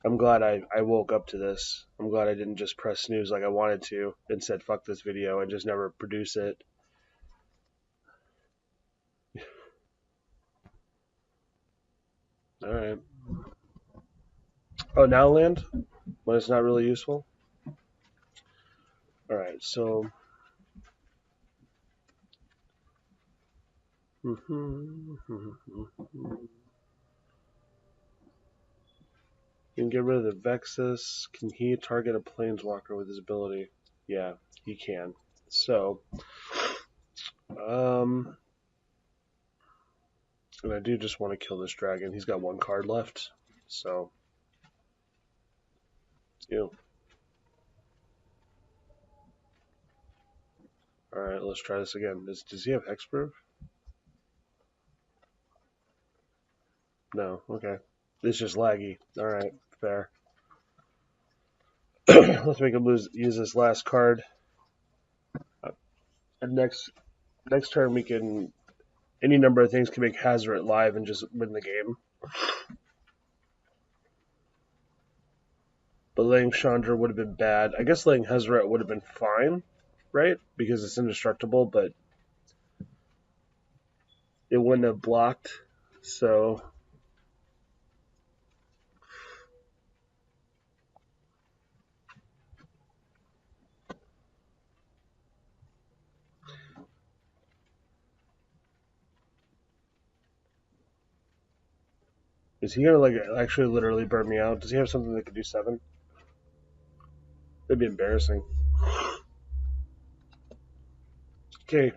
I'm glad I woke up to this. I'm glad I didn't just press snooze like I wanted to and said fuck this video and just never produce it. Alright. Oh, now land? When it's not really useful? Alright, so. You can get rid of the Vexus. Can he target a planeswalker with his ability? Yeah, he can. So, and I do just want to kill this dragon. He's got 1 card left. So, Alright, let's try this again. Does he have hexproof? No, okay. It's just laggy. Alright, fair. Let's make him use this last card. And next turn we can any number of things can make Hazoret live and just win the game. But letting Chandra would have been bad. I guess letting Hazoret would have been fine, right? Because it's indestructible, but it wouldn't have blocked. So is he gonna like actually literally burn me out? Does he have something that could do 7? That'd be embarrassing. Okay,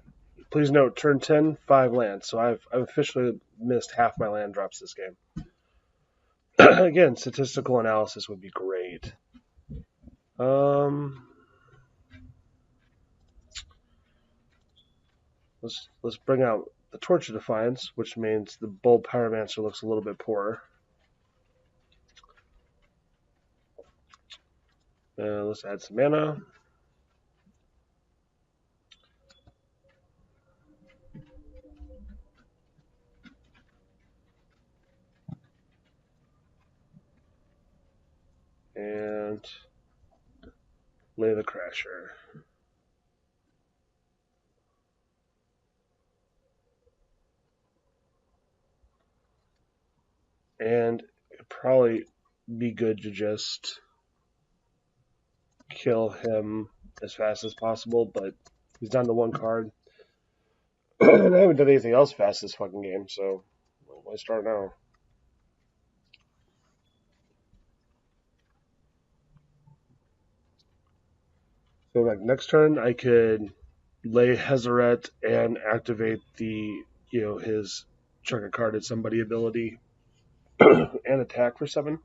please note, turn 10, 5 lands. So I've officially missed half my land drops this game. Again, statistical analysis would be great. Let's bring out the Torch of Defiance, which means the Bold Pyromancer looks a little bit poorer. Let's add some mana. And lay the Crasher. And it'd probably be good to just kill him as fast as possible, but he's down to one card. And I haven't done anything else fast this fucking game, so why start now? So like next turn, I could lay Hezeret and activate the his chuck a card at somebody ability and attack for 7.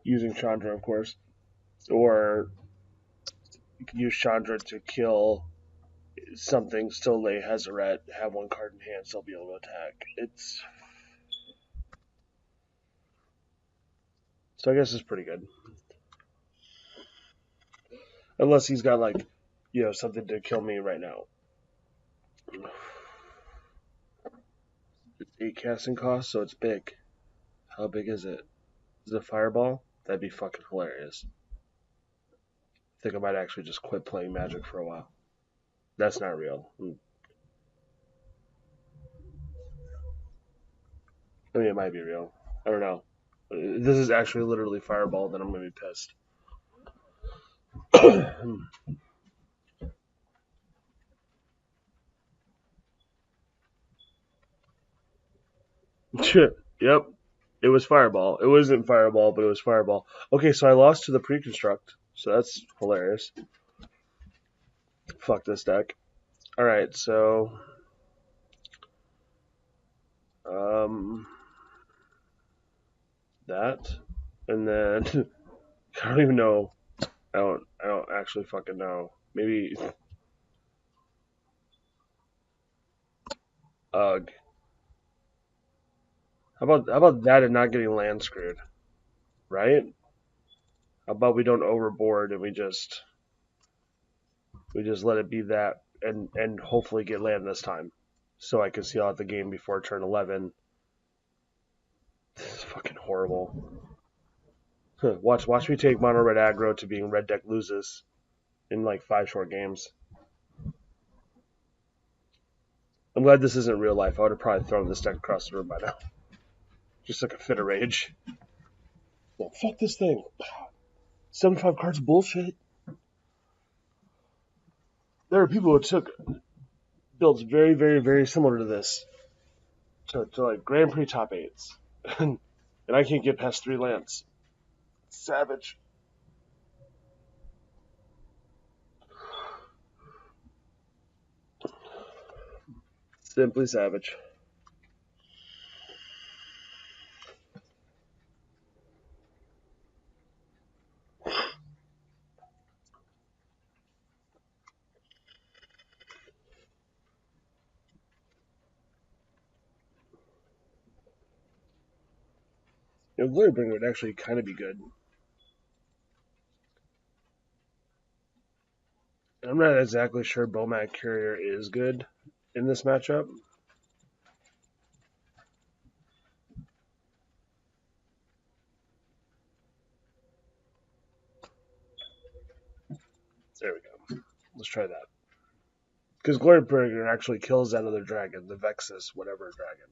Using Chandra, of course, or you can use Chandra to kill something, still lay Hezeret, have one card in hand, still be able to attack. So I guess it's pretty good. Unless he's got like, something to kill me right now. It's 8 casting cost, so it's big. How big is it? Is it a fireball? That'd be fucking hilarious. I think I might actually just quit playing Magic for a while. That's not real. I mean, it might be real. I don't know. If this is actually literally fireball, then I'm gonna be pissed. Yep. It was fireball. It wasn't fireball, but it was fireball. Okay, so I lost to the pre-construct, so that's hilarious. Fuck this deck. All right, so um, that, and then I don't even know. I don't actually fucking know. Maybe ugh. How about that and not getting land screwed, right? How about we don't overboard and we just let it be that and hopefully get land this time, so I can seal out the game before turn 11. This is fucking horrible. Watch me take mono red aggro to being red deck loses in like 5 short games. I'm glad this isn't real life. I would have probably thrown this deck across the room by now. Just like a fit of rage. No, fuck this thing. 75 cards bullshit. There are people who took builds very, very, very similar to this. To like Grand Prix top 8s. And I can't get past 3 lands. Savage. Simply savage. Glorybringer would actually kind of be good. I'm not exactly sure Bomat Courier is good in this matchup. There we go. Let's try that. Because Glorybringer actually kills that other dragon, the Vexus, whatever dragon.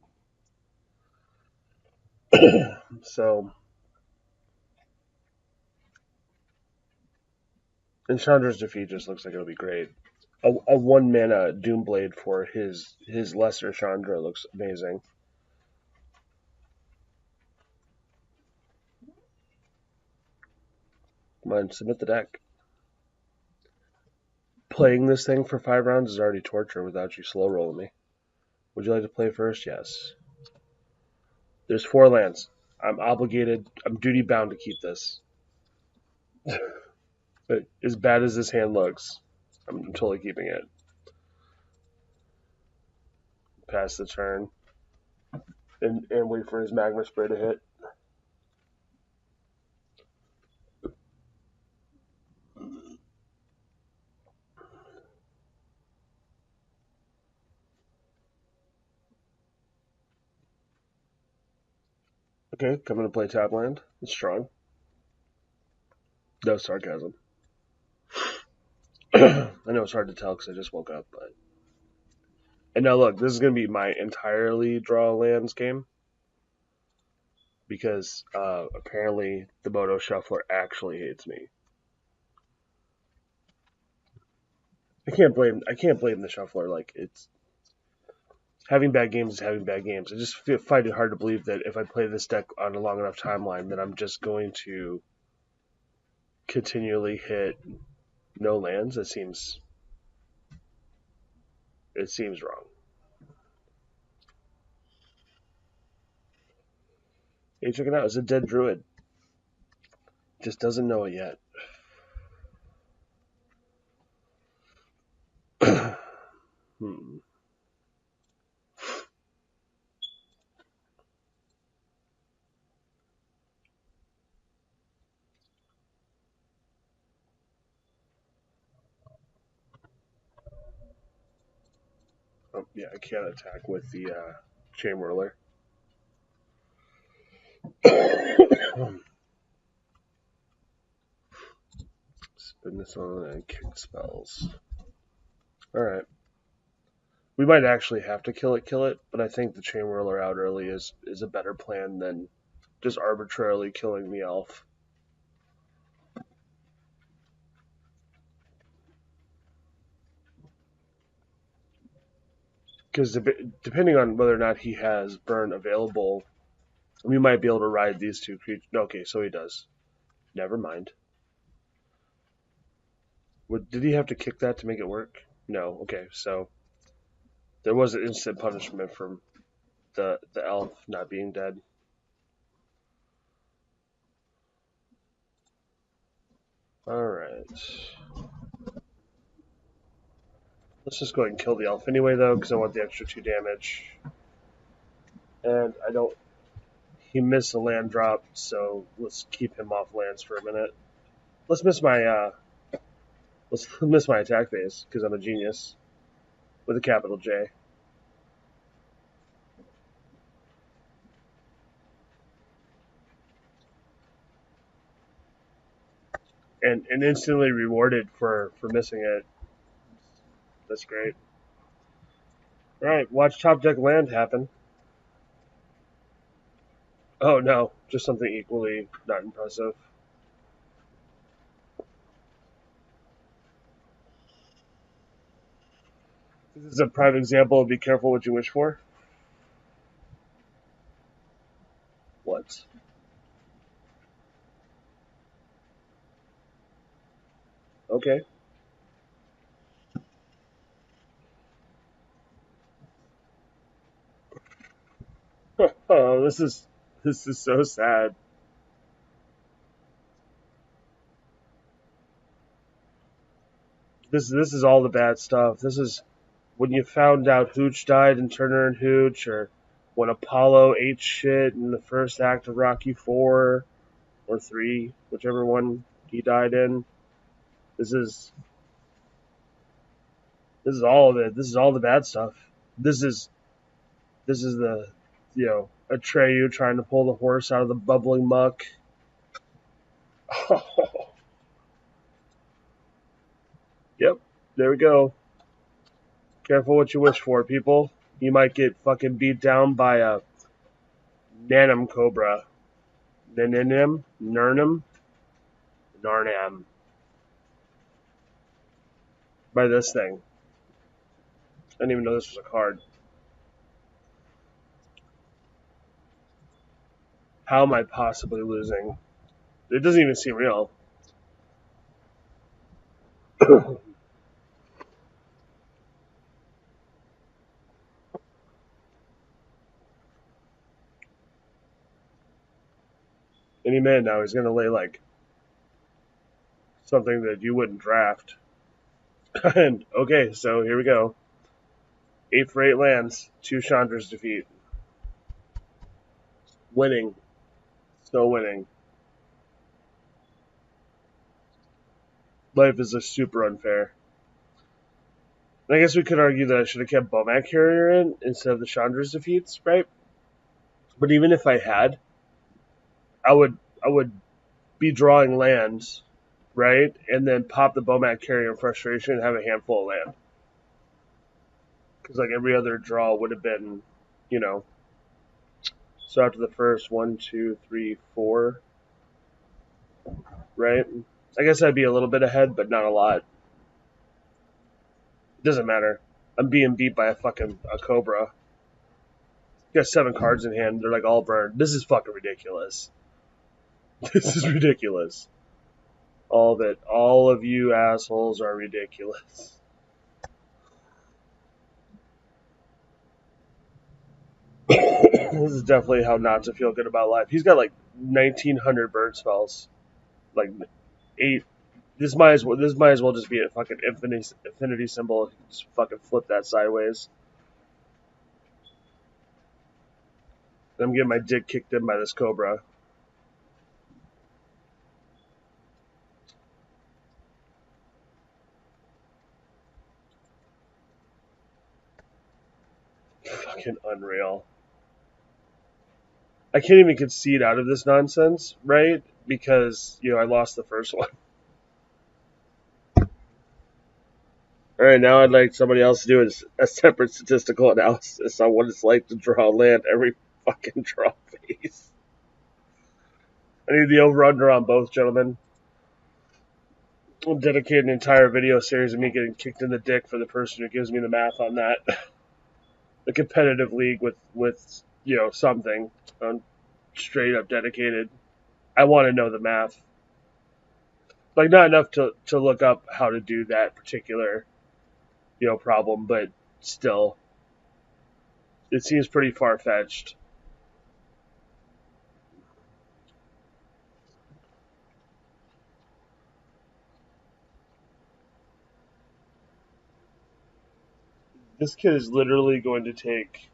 So, and Chandra's defeat just looks like it'll be great. A 1 mana Doomblade for his lesser Chandra looks amazing. Come on, submit the deck. Playing this thing for 5 rounds is already torture without you slow rolling me. Would you like to play first? Yes. There's 4 lands. I'm obligated. I'm duty bound to keep this. But as bad as this hand looks, I'm totally keeping it. Pass the turn. And wait for his magma spray to hit. Okay, coming to play tap land. It's strong. No sarcasm. I know it's hard to tell because I just woke up, but And now look, this is going to be my entirely draw lands game. Because apparently the Moto Shuffler actually hates me. I can't blame the Shuffler. Like, it's having bad games is having bad games. I just find it hard to believe that if I play this deck on a long enough timeline, that I'm just going to continually hit no lands. It seems wrong. Hey, check it out. It's a dead druid. Just doesn't know it yet. Hmm. Oh, yeah, I can't attack with the Chain Whirler. Spin this on and kick spells. Alright. We might actually have to kill it, but I think the Chain Whirler out early is a better plan than just arbitrarily killing the elf. Because depending on whether or not he has burn available, we might be able to ride these two creatures. Okay, so he does. Never mind. Did he have to kick that to make it work? No. Okay, so there was an instant punishment from the elf not being dead. Alright. Let's just go ahead and kill the elf anyway, though, because I want the extra 2 damage. And I don't... He missed a land drop, so let's keep him off lands for a minute. Let's miss my attack phase, because I'm a genius. With a capital J. And instantly rewarded for missing it. That's great. Alright, watch top deck land happen. Oh no, just something equally not impressive. This is a prime example of be careful what you wish for. What? Okay. Oh, this is so sad. This is all the bad stuff. This is when you found out Hooch died in Turner and Hooch, or when Apollo ate shit in the first act of Rocky 4 or 3, whichever one he died in. This is all of it. This is all the bad stuff. This is the Atreyu trying to pull the horse out of the bubbling muck. Yep, there we go. Careful what you wish for, people. You might get fucking beat down by a Nanum Cobra. Nernum? Narnam. By this thing. I didn't even know this was a card. How am I possibly losing? It doesn't even seem real. Any minute now, he's going to lay like something that you wouldn't draft. And okay, so here we go. 8 for 8 lands, 2 Chandra's defeat. Winning. Still winning. Life is just super unfair. And I guess we could argue that I should have kept Bomac Carrier in instead of the Chandra's defeats, right? But even if I had, I would be drawing lands, right? And then pop the Bomac Carrier in frustration and have a handful of land. Because like every other draw would have been, you know. So after the first 1, 2, 3, 4, right? I guess I'd be a little bit ahead, but not a lot. It doesn't matter. I'm being beat by a cobra. Got 7 cards in hand. They're like all burned. This is fucking ridiculous. This is ridiculous. All of it. All of you assholes are ridiculous. This is definitely how not to feel good about life. He's got like 1,900 burn spells. Like 8. This might as well just be a fucking infinity symbol. Just fucking flip that sideways. I'm getting my dick kicked in by this cobra. Fucking unreal. I can't even concede out of this nonsense, right? Because, I lost the first one. Alright, now I'd like somebody else to do a separate statistical analysis on what it's like to draw land every fucking draw phase. I need the over-under on both, gentlemen. I'll dedicate an entire video series of me getting kicked in the dick for the person who gives me the math on that. The competitive league with something. I'm straight up dedicated. I want to know the math. Like, not enough to look up how to do that particular, problem, but still. It seems pretty far-fetched. This kid is literally going to take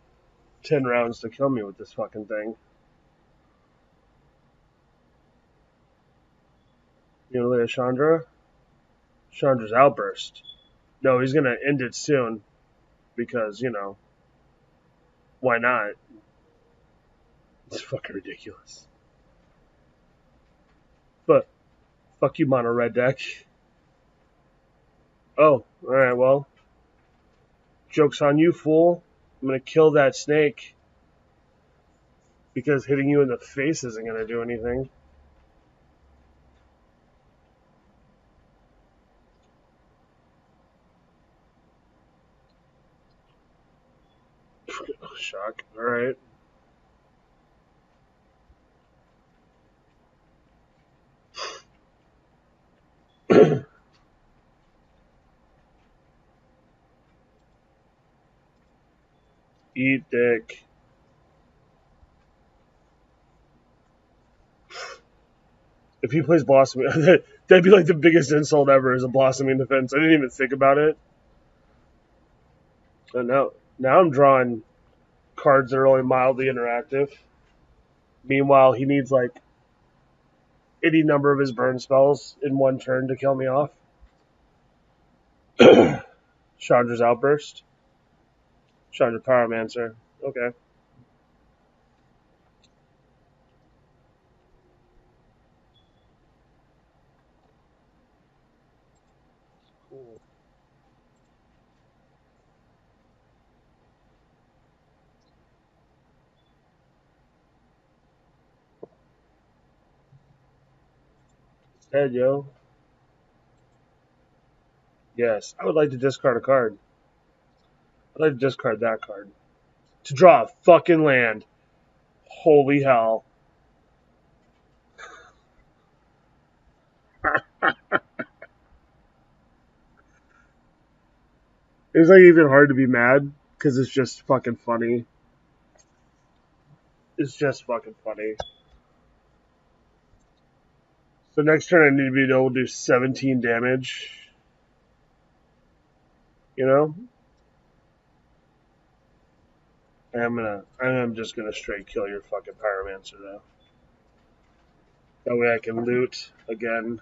10 rounds to kill me with this fucking thing. You know, look at Chandra? Chandra's outburst. No, he's going to end it soon because, why not? It's fucking ridiculous. But, fuck you, mono red deck. Oh, alright, well. Joke's on you, fool. I'm going to kill that snake because hitting you in the face isn't going to do anything. Shock. Alright. Eat dick. If he plays Blossoming, that'd be like the biggest insult ever, is a Blossoming Defense. I didn't even think about it. And now I'm drawing cards that are only mildly interactive. Meanwhile, he needs like any number of his burn spells in one turn to kill me off. Chandra's Outburst. Chandra Pyromancer. Okay. Cool. It's dead, yo. Yes, I would like to discard a card. I'd like to discard that card. To draw a fucking land. Holy hell. It's like even hard to be mad because it's just fucking funny. It's just fucking funny. So next turn I need to be able to do 17 damage. You know? I'm just gonna straight kill your fucking Pyromancer though. That way I can loot again.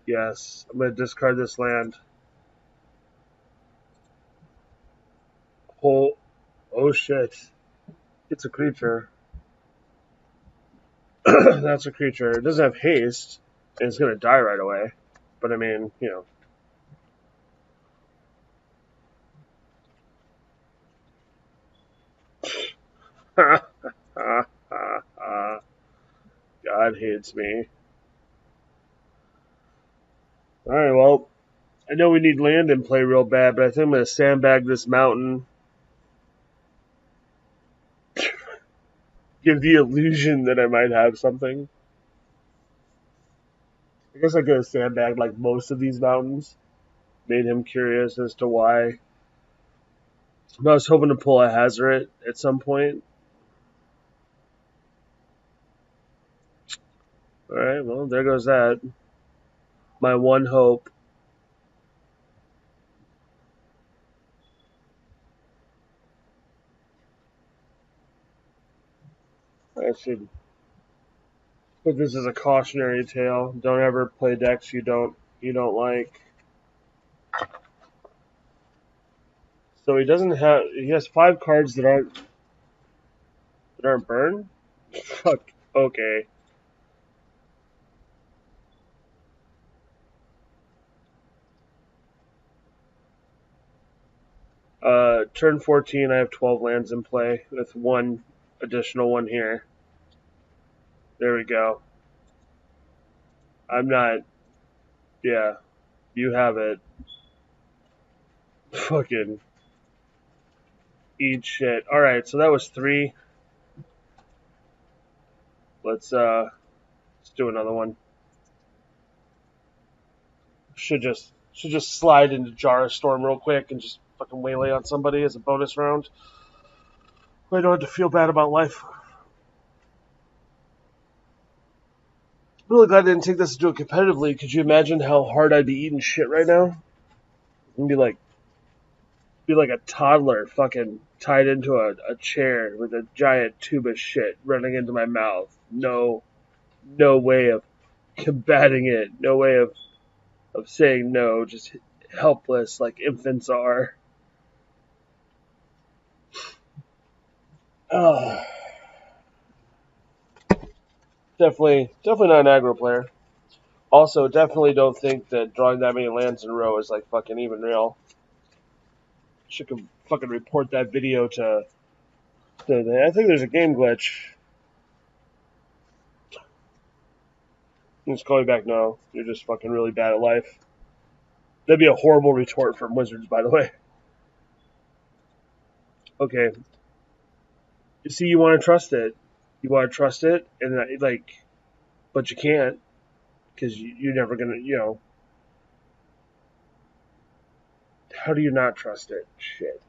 Yes, I'm gonna discard this land. Oh shit. It's a creature. That's a creature. It doesn't have haste, and it's gonna die right away. But I mean, God hates me. Alright, well, I know we need land in play real bad, but I think I'm going to sandbag this mountain. Give the illusion that I might have something. I guess I could have sandbagged like most of these mountains. Made him curious as to why. But I was hoping to pull a Hazaret at some point. Alright, well, there goes that. My one hope. I should put this as a cautionary tale. Don't ever play decks you don't like. So he has 5 cards that aren't burned? Fuck. Okay. Turn 14, I have 12 lands in play with one additional one here. There we go. I'm not. Yeah, you have it. Fucking eat shit. Alright, so that was 3. Let's do another one. Should just slide into Jar Storm real quick and just fucking waylay on somebody as a bonus round. I don't have to feel bad about life. I'm really glad I didn't take this to do it competitively. Could you imagine how hard I'd be eating shit right now? I'd be like a toddler fucking tied into a chair with a giant tube of shit running into my mouth. No way of combating it. No way of saying no. Just helpless like infants are. Oh, definitely not an aggro player. Also, definitely don't think that drawing that many lands in a row is like fucking even real. Should fucking report that video to. I think there's a game glitch. Just call me back. No, you're just fucking really bad at life. That'd be a horrible retort from Wizards, by the way. Okay, you see, you want to trust it. You want to trust it, and like, but you can't because you're never gonna. How do you not trust it? Shit.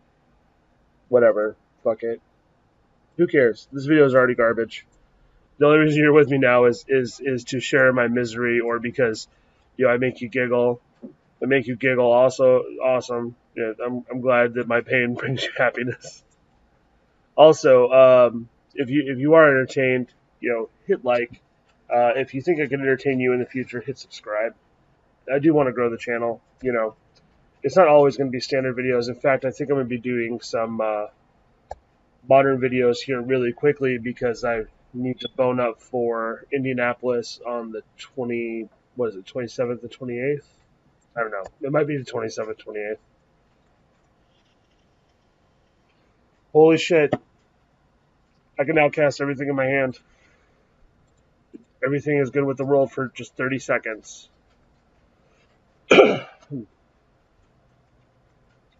Whatever. Fuck it. Who cares? This video is already garbage. The only reason you're with me now is to share my misery, or because I make you giggle. I make you giggle. Also, awesome. Yeah, I'm glad that my pain brings you happiness. Also, if you are entertained, hit like. If you think I can entertain you in the future, hit subscribe. I do want to grow the channel. It's not always going to be standard videos. In fact, I think I'm going to be doing some modern videos here really quickly because I need to bone up for Indianapolis on the 27th and 28th? I don't know. It might be the 27th, 28th. Holy shit. I can now cast everything in my hand. Everything is good with the roll for just 30 seconds.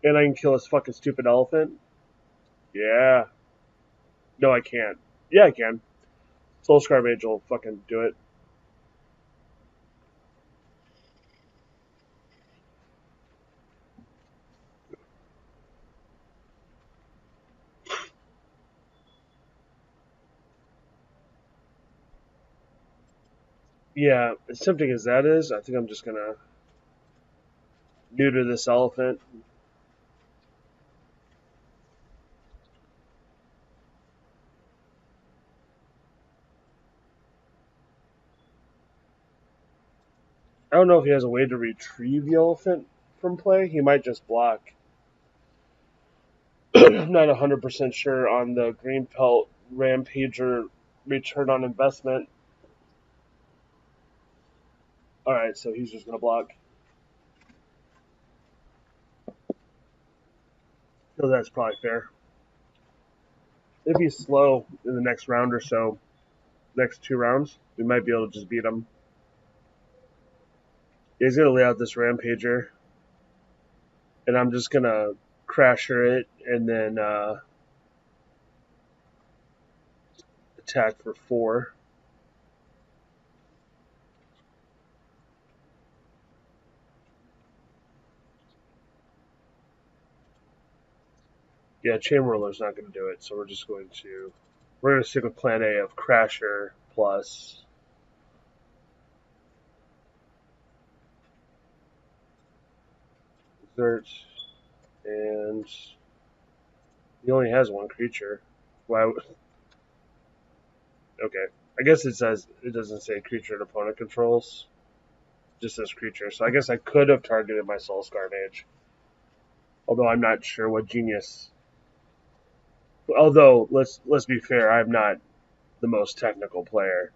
And I can kill this fucking stupid elephant? Yeah. No, I can't. Yeah, I can. Soul Scar Mage will fucking do it. Yeah, as tempting as that is, I think I'm just gonna neuter this elephant. I don't know if he has a way to retrieve the elephant from play. He might just block. I'm not 100% sure on the Green Pelt Rampager return on investment. Alright, so he's just going to block. So that's probably fair. If he's slow in the next round or so, next 2 rounds, we might be able to just beat him. He's gonna lay out this Rampager, and I'm just gonna Crasher it and then attack for 4. Yeah, Chain Whirler's not going to do it, so we're going to stick with Plan A of Crasher plus Xert, and he only has 1 creature. Why? Okay, I guess it doesn't say creature an opponent controls, just says creature. So I guess I could have targeted my Soulscar Mage, although I'm not sure what genius. Although let's be fair, I'm not the most technical player.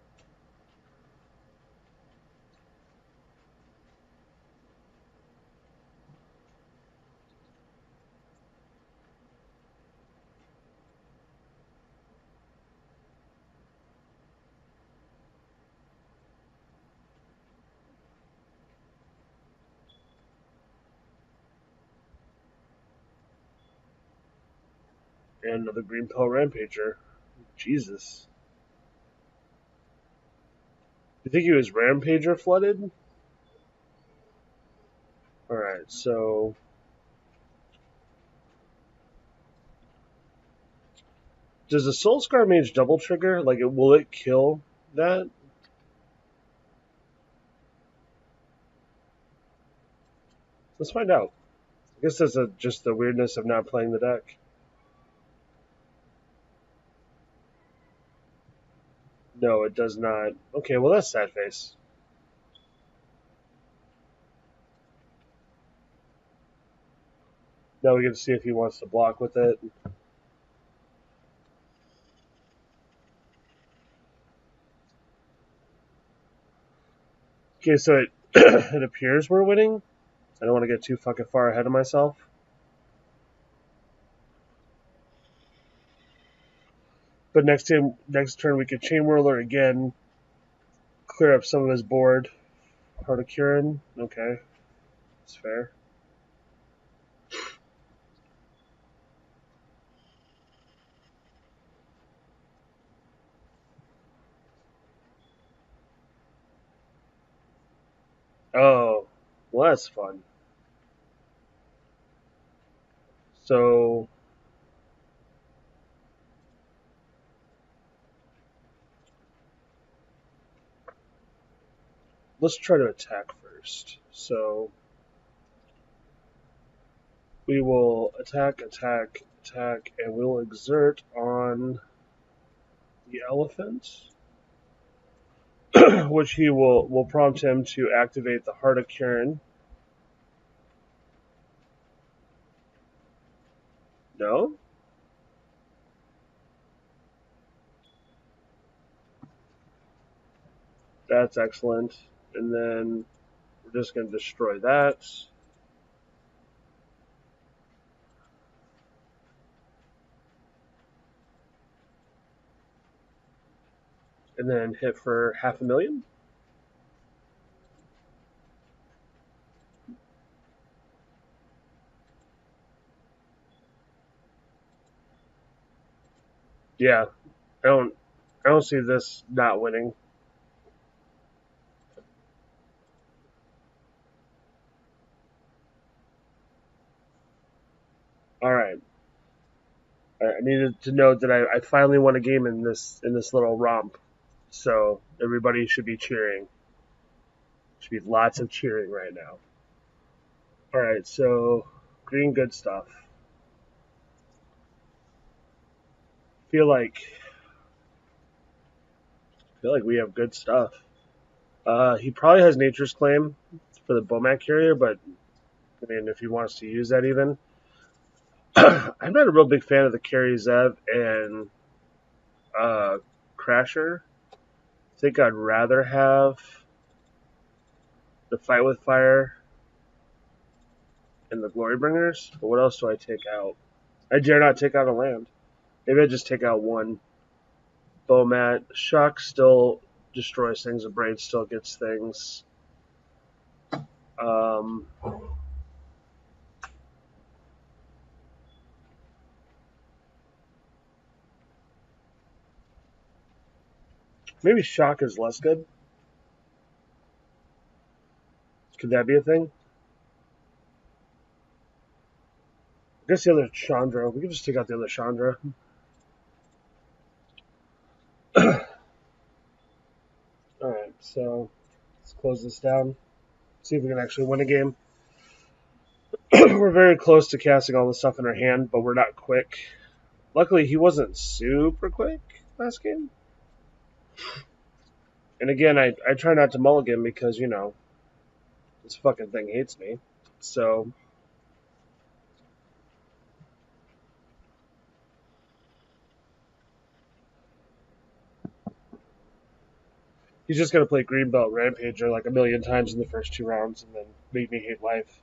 And another Green Pill Rampager. Jesus. You think he was Rampager flooded? Alright, so does the Soulscar Mage double trigger? Like, will it kill that? Let's find out. I guess that's just the weirdness of not playing the deck. No, it does not. Okay, well, that's sad face. Now we get to see if he wants to block with it. Okay, so it appears we're winning. I don't want to get too fucking far ahead of myself. But next turn we could Chain Whirler again, clear up some of his board. Heart of Kirin. Okay, that's fair. Oh, well, that's fun. So let's try to attack first. So we will attack, attack, attack, and we'll exert on the elephant, which he will prompt him to activate the Heart of Kirin. No? That's excellent. And then we're just going to destroy that. And then hit for 500,000. Yeah, I don't I don't see this not winning. All right. I needed to note that I finally won a game in this little romp. So everybody should be cheering. Should be lots of cheering right now. All right, so green good stuff. Feel like feel like we have good stuff. He probably has Nature's Claim for the Bomac carrier, but I mean, if he wants to use that, even I'm not a real big fan of the Carry Zev and Crasher. I think I'd rather have the Fight with Fire and the Glorybringers. But what else do I take out? I dare not take out a land. Maybe I just take out one Bomat. Shock still destroys things. The brain still gets things. Um, maybe shock is less good. Could that be a thing? I guess the other Chandra. We could just take out the other Chandra. Alright, so let's close this down. See if we can actually win a game. We're very close to casting all the stuff in our hand, but we're not quick. Luckily, he wasn't super quick last game. And again, I try not to mulligan because, you know, this fucking thing hates me. So he's just going to play Greenbelt Rampager like a million times in the first 2 rounds and then make me hate life.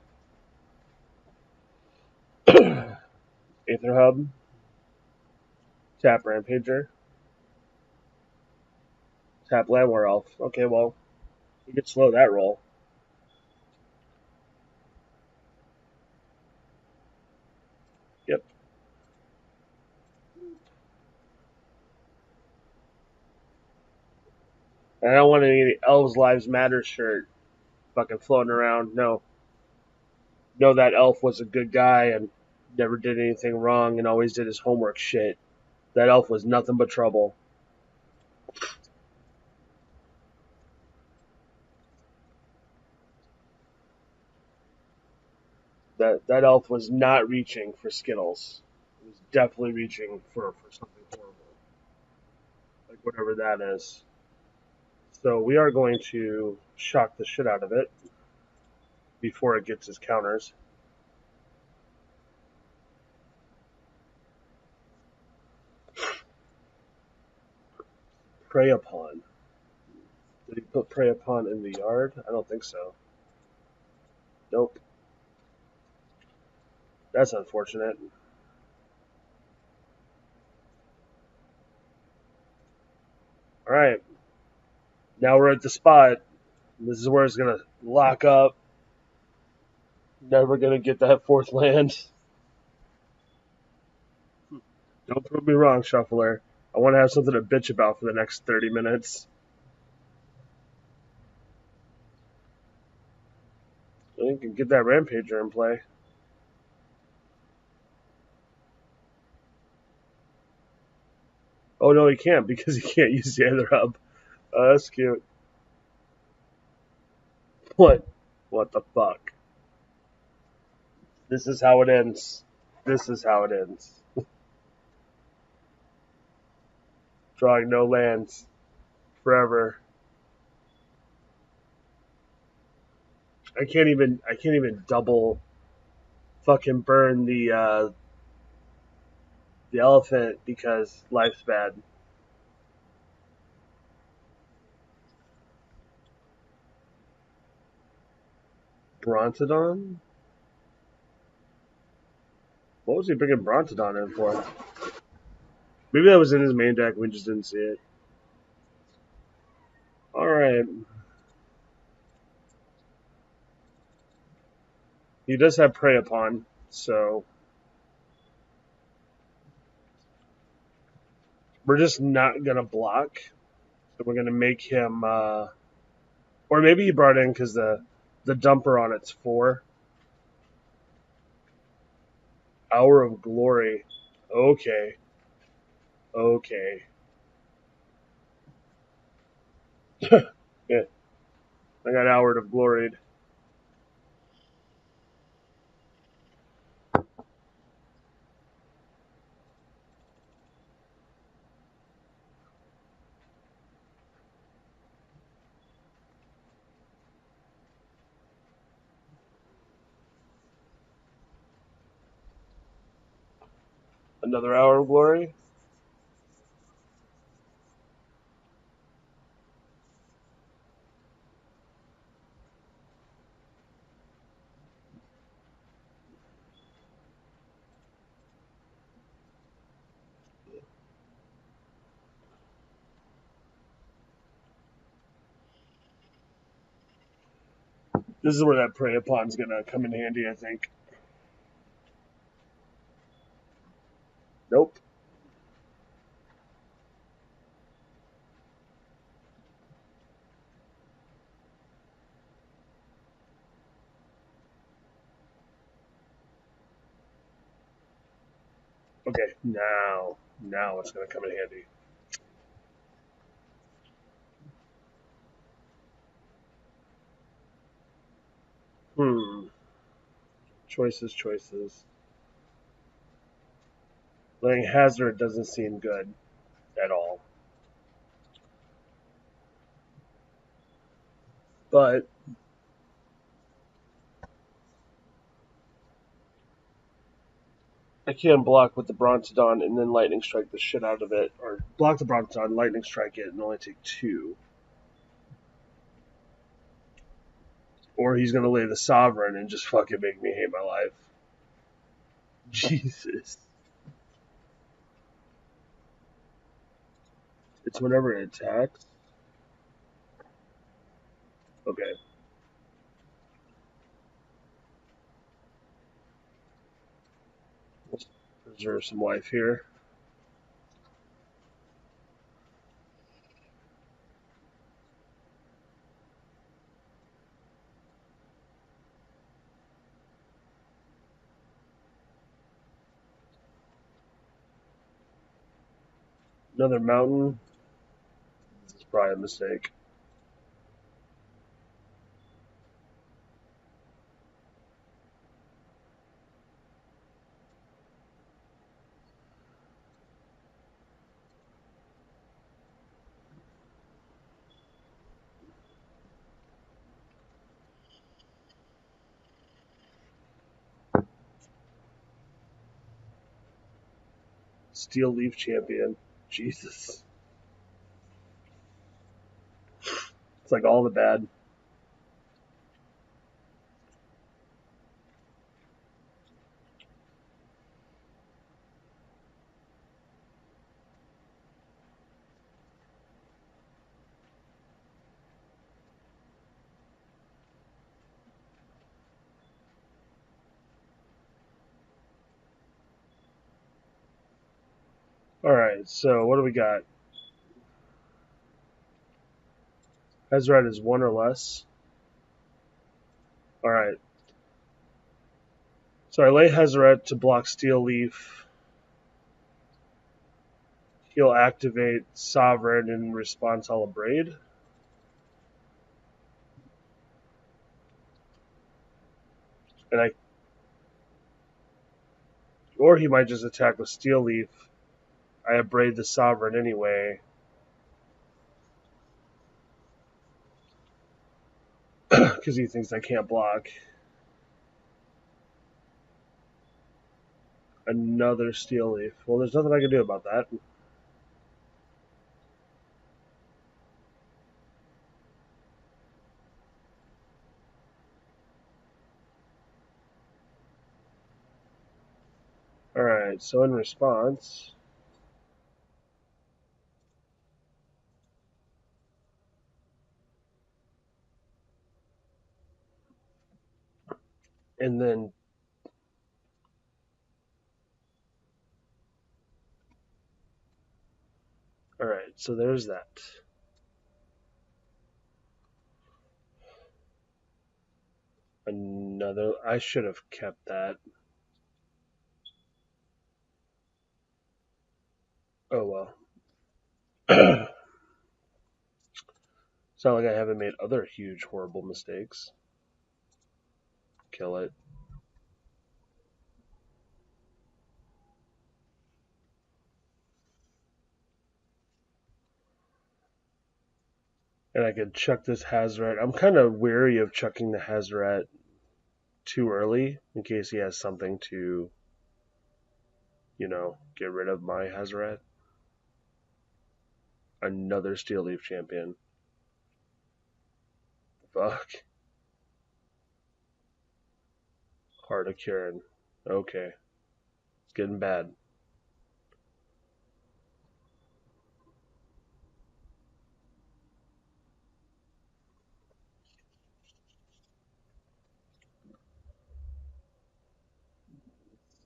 Aether Hub. Tap Rampager. Tap Landwehr Elf. Okay, well, you could slow that roll. Yep. And I don't want any Elves Lives Matter shirt fucking floating around. No. Know that elf was a good guy and never did anything wrong and always did his homework shit. That elf was nothing but trouble. That elf was not reaching for Skittles. He was definitely reaching for something horrible. Like whatever that is. So we are going to shock the shit out of it before it gets his counters. Prey upon. Did he put prey upon in the yard? I don't think so. Nope. That's unfortunate. Alright. Now we're at the spot. This is where it's going to lock up. Never going to get that fourth land. Don't prove me wrong, Shuffler. I want to have something to bitch about for the next 30 minutes. You can get that Rampager in play. Oh, no, he can't because he can't use the other hub. That's cute. What? What the fuck? This is how it ends. This is how it ends. Drawing no lands. Forever. I can't even double fucking burn the elephant because life's bad. Brontodon? What was he bringing Brontodon in for? Maybe that was in his main deck, we just didn't see it. Alright. He does have Prey Upon, so we're just not going to block. So we're going to make him, or maybe he brought in because the dumper on it's 4. Hour of Glory. Okay. Okay. Yeah, I got Hour of Glory. Another Hour of Glory. This is where that prey upon's gonna come in handy, I think. Nope. Okay, now it's gonna come in handy. Hmm. Choices. Letting Hazard doesn't seem good at all. But I can block with the Brontodon and then Lightning Strike the shit out of it. Or block the Brontodon, Lightning Strike it, and only take 2. Or he's gonna lay the Sovereign and just fucking make me hate my life. Jesus. It's whenever it attacks. Okay. Let's preserve some life here. Another mountain. This is probably a mistake. Steel Leaf Champion. Jesus. It's like all the bad. Alright, so what do we got? Ezreal is 1 or less. Alright. So I lay Ezreal to block Steel Leaf. He'll activate Sovereign in response. I'll Abrade. And I, or he might just attack with Steel Leaf. I Abrade the Sovereign anyway. Because he thinks I can't block. Another Steel Leaf. Well, there's nothing I can do about that. Alright, so in response, and then alright, so there's that. Another, I should have kept that. Oh well. It's not like I haven't made other huge, horrible mistakes. Kill it. And I could chuck this Hazoret. I'm kind of wary of chucking the Hazoret too early in case he has something to, get rid of my Hazoret. Another Steel Leaf champion. Fuck. Heart of Kieran. Okay. It's getting bad.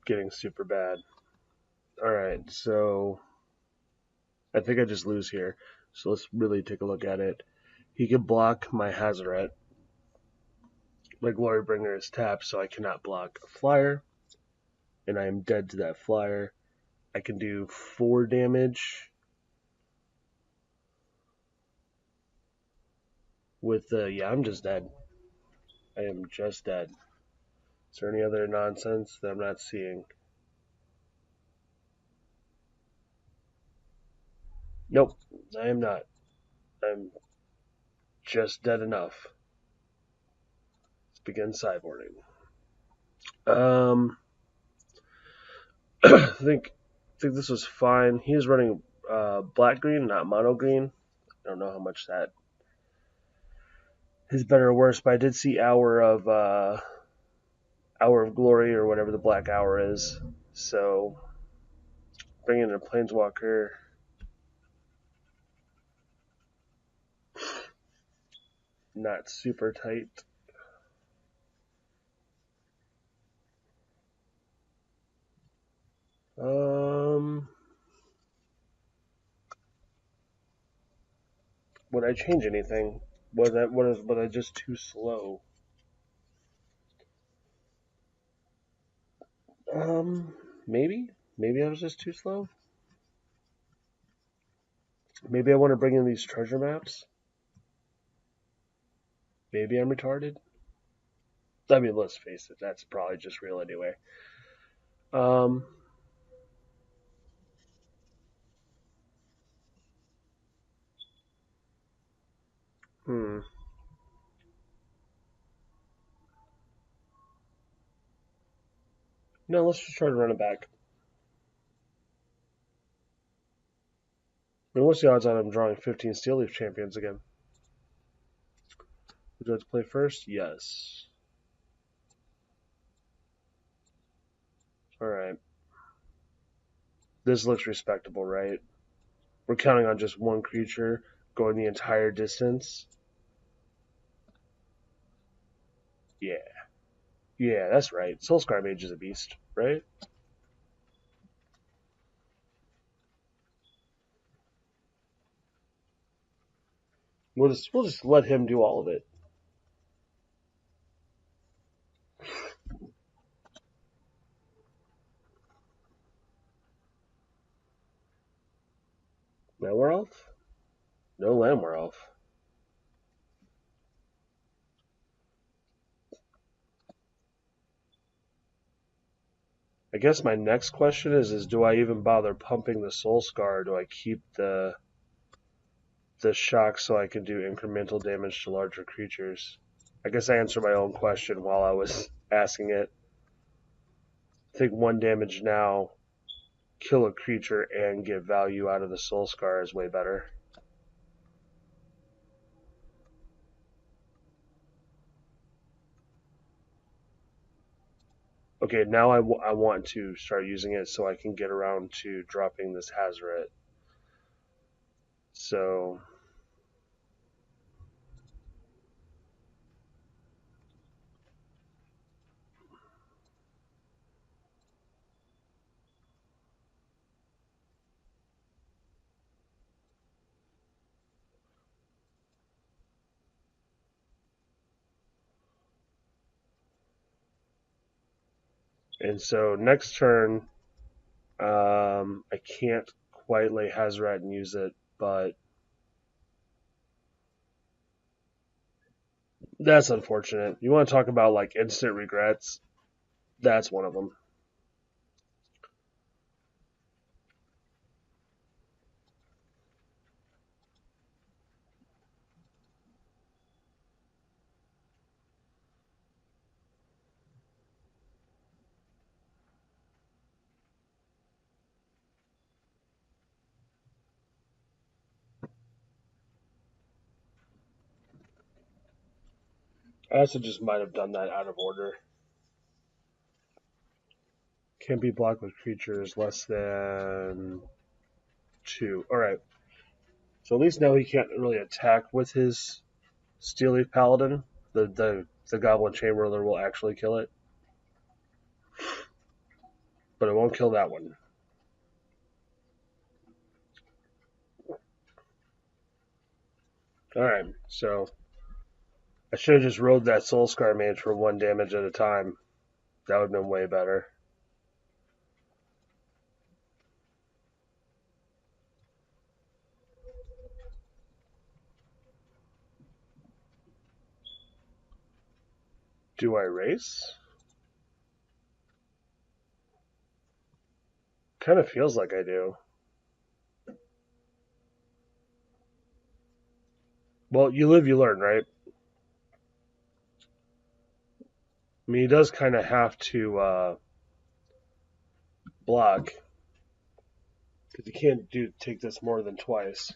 getting super bad. Alright, so I think I just lose here. So let's really take a look at it. He can block my Hazoret. My Glorybringer is tapped, so I cannot block a flyer. And I am dead to that flyer. I can do 4 damage with the... Yeah, I'm just dead. I am just dead. Is there any other nonsense that I'm not seeing? Nope, I am not. I'm just dead enough. Let's begin sideboarding. I think this was fine. He was running black green, not mono green. I don't know how much that is better or worse, but I did see Hour of Glory or whatever the black hour is. So bringing in a Planeswalker. Not super tight. Would I change anything? Was I just too slow? Maybe. Maybe I was just too slow. Maybe I want to bring in these treasure maps. Maybe I'm retarded. I mean, let's face it, that's probably just real anyway. Um, hmm. No, let's just try to run it back. I mean, what's the odds on him drawing 15 Steel Leaf Champions again? Would you like to play first? Yes. Alright. This looks respectable, right? We're counting on just one creature going the entire distance. Yeah. Yeah, that's right. Soulscar Mage is a beast, right? We'll just let him do all of it. Landwehr Elf? No Landwehr Elf. I guess my next question is do I even bother pumping the Soulscar, or do I keep the shock so I can do incremental damage to larger creatures? I guess I answered my own question while I was asking it. I think 1 damage now, kill a creature and get value out of the Soulscar is way better. Okay, now I want to start using it so I can get around to dropping this Hazoret. So next turn, I can't quite lay Hazoret and use it, but that's unfortunate. You want to talk about like instant regrets? That's one of them. I also just might have done that out of order. Can't be blocked with creatures less than 2. Alright. So at least now he can't really attack with his Steel Leaf Paladin. The Goblin Chamberlain will actually kill it. but it won't kill that one. Alright, so I should have just rolled that Soul Scar Mage for 1 damage at a time. That would have been way better. Do I race? Kind of feels like I do. Well, you live, you learn, right? I mean, he does kind of have to block, because he can't take this more than twice.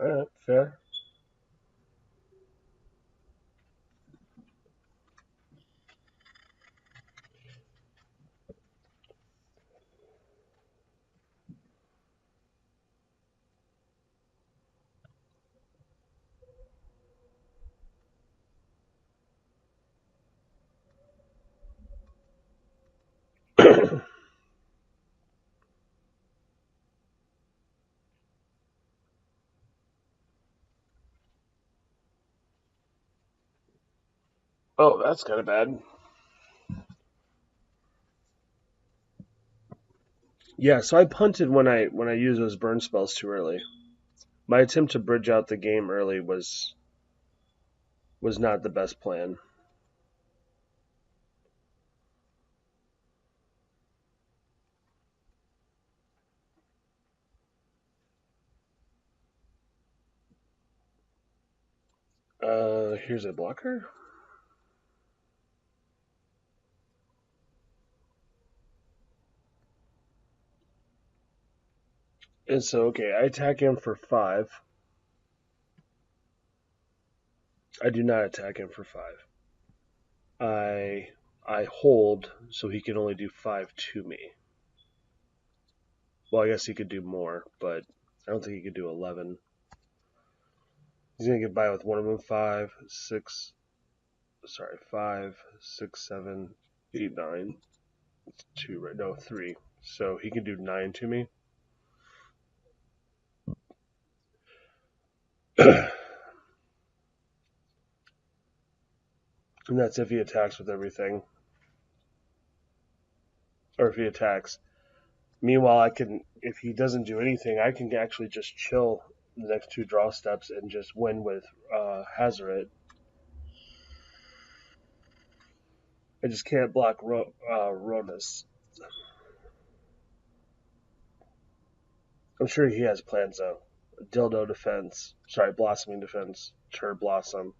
Alright, fair. Oh, that's kind of bad. Yeah, so I punted when I used those burn spells too early. My attempt to bridge out the game early was not the best plan. Here's a blocker. And so, okay, I attack him for 5. I do not attack him for 5. I hold, so he can only do 5 to me. Well, I guess he could do more, but I don't think he could do 11. He's gonna get by with one of them. 5, 6. Sorry, 5, 6, 7, 8, 9. It's 2, right? No, 3. So he can do 9 to me. And that's if he attacks with everything. Or if he attacks. Meanwhile, I can, if he doesn't do anything, I can actually just chill the next 2 draw steps and just win with Hazaret. I just can't block Ronus. I'm sure he has plans though. Dildo defense. Sorry, blossoming defense. Turd blossom.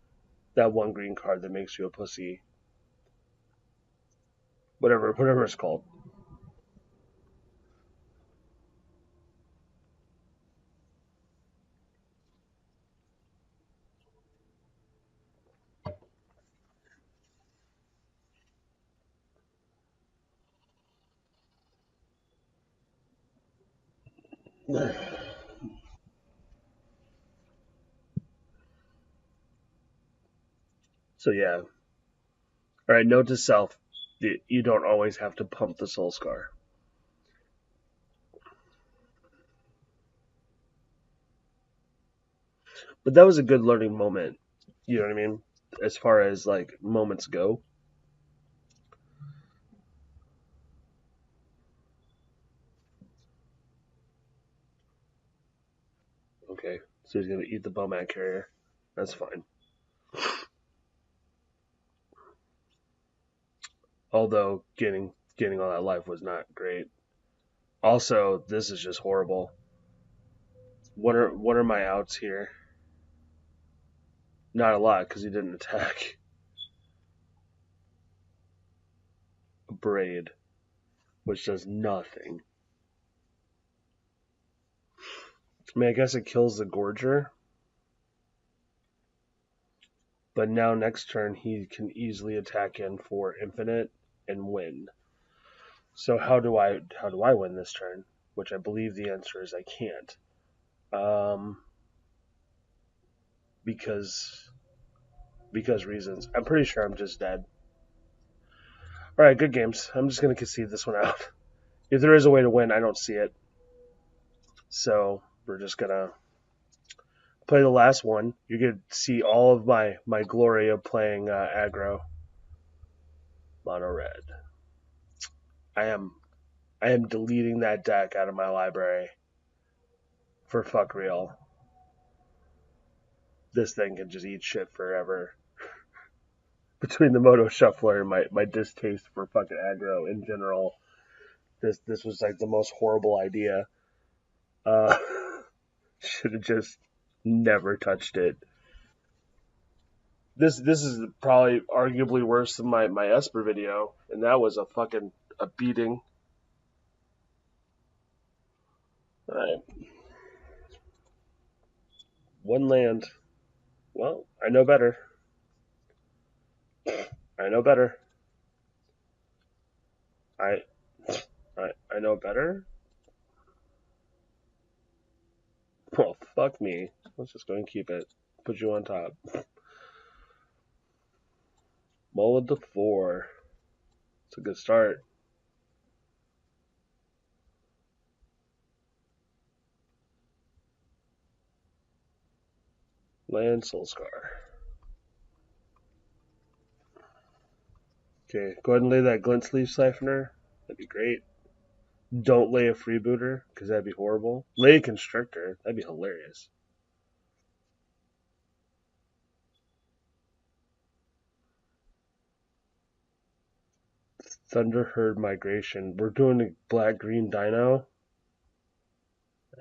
That one green card that makes you a pussy. Whatever it's called. So yeah. Alright, note to self. You don't always have to pump the soul scar. But that was a good learning moment. You know what I mean? As far as like moments go. Okay, so he's gonna eat the Bomat carrier. That's fine. Although getting all that life was not great. Also, this is just horrible. What are my outs here? Not a lot because he didn't attack. A braid, which does nothing. I mean, I guess it kills the Gorger. But now next turn he can easily attack in for infinite and win. So how do I win this turn? Which I believe the answer is I can't. Um, because because reasons. I'm pretty sure I'm just dead. All right, good games. I'm just gonna concede this one out. If there is a way to win, I don't see it. So we're just gonna play the last one. You're gonna see all of my glory of playing aggro mono red. I am I am deleting that deck out of my library for fuck real. This thing can just eat shit forever. Between the Moto Shuffler and my distaste for fucking aggro in general, this was like the most horrible idea. Uh, should have just never touched it. This is probably arguably worse than my Esper video, and that was a beating. All right, one land. Well, I know better. I know better. I I know better. Well, fuck me. Let's just go and keep it. Put you on top. Mullet to 4. It's a good start. Land Soulscar. Okay, go ahead and lay that Glint Sleeve Siphoner. That'd be great. Don't lay a Freebooter, because that'd be horrible. Lay a Constrictor. That'd be hilarious. Thunderherd Migration. We're doing a black-green dino.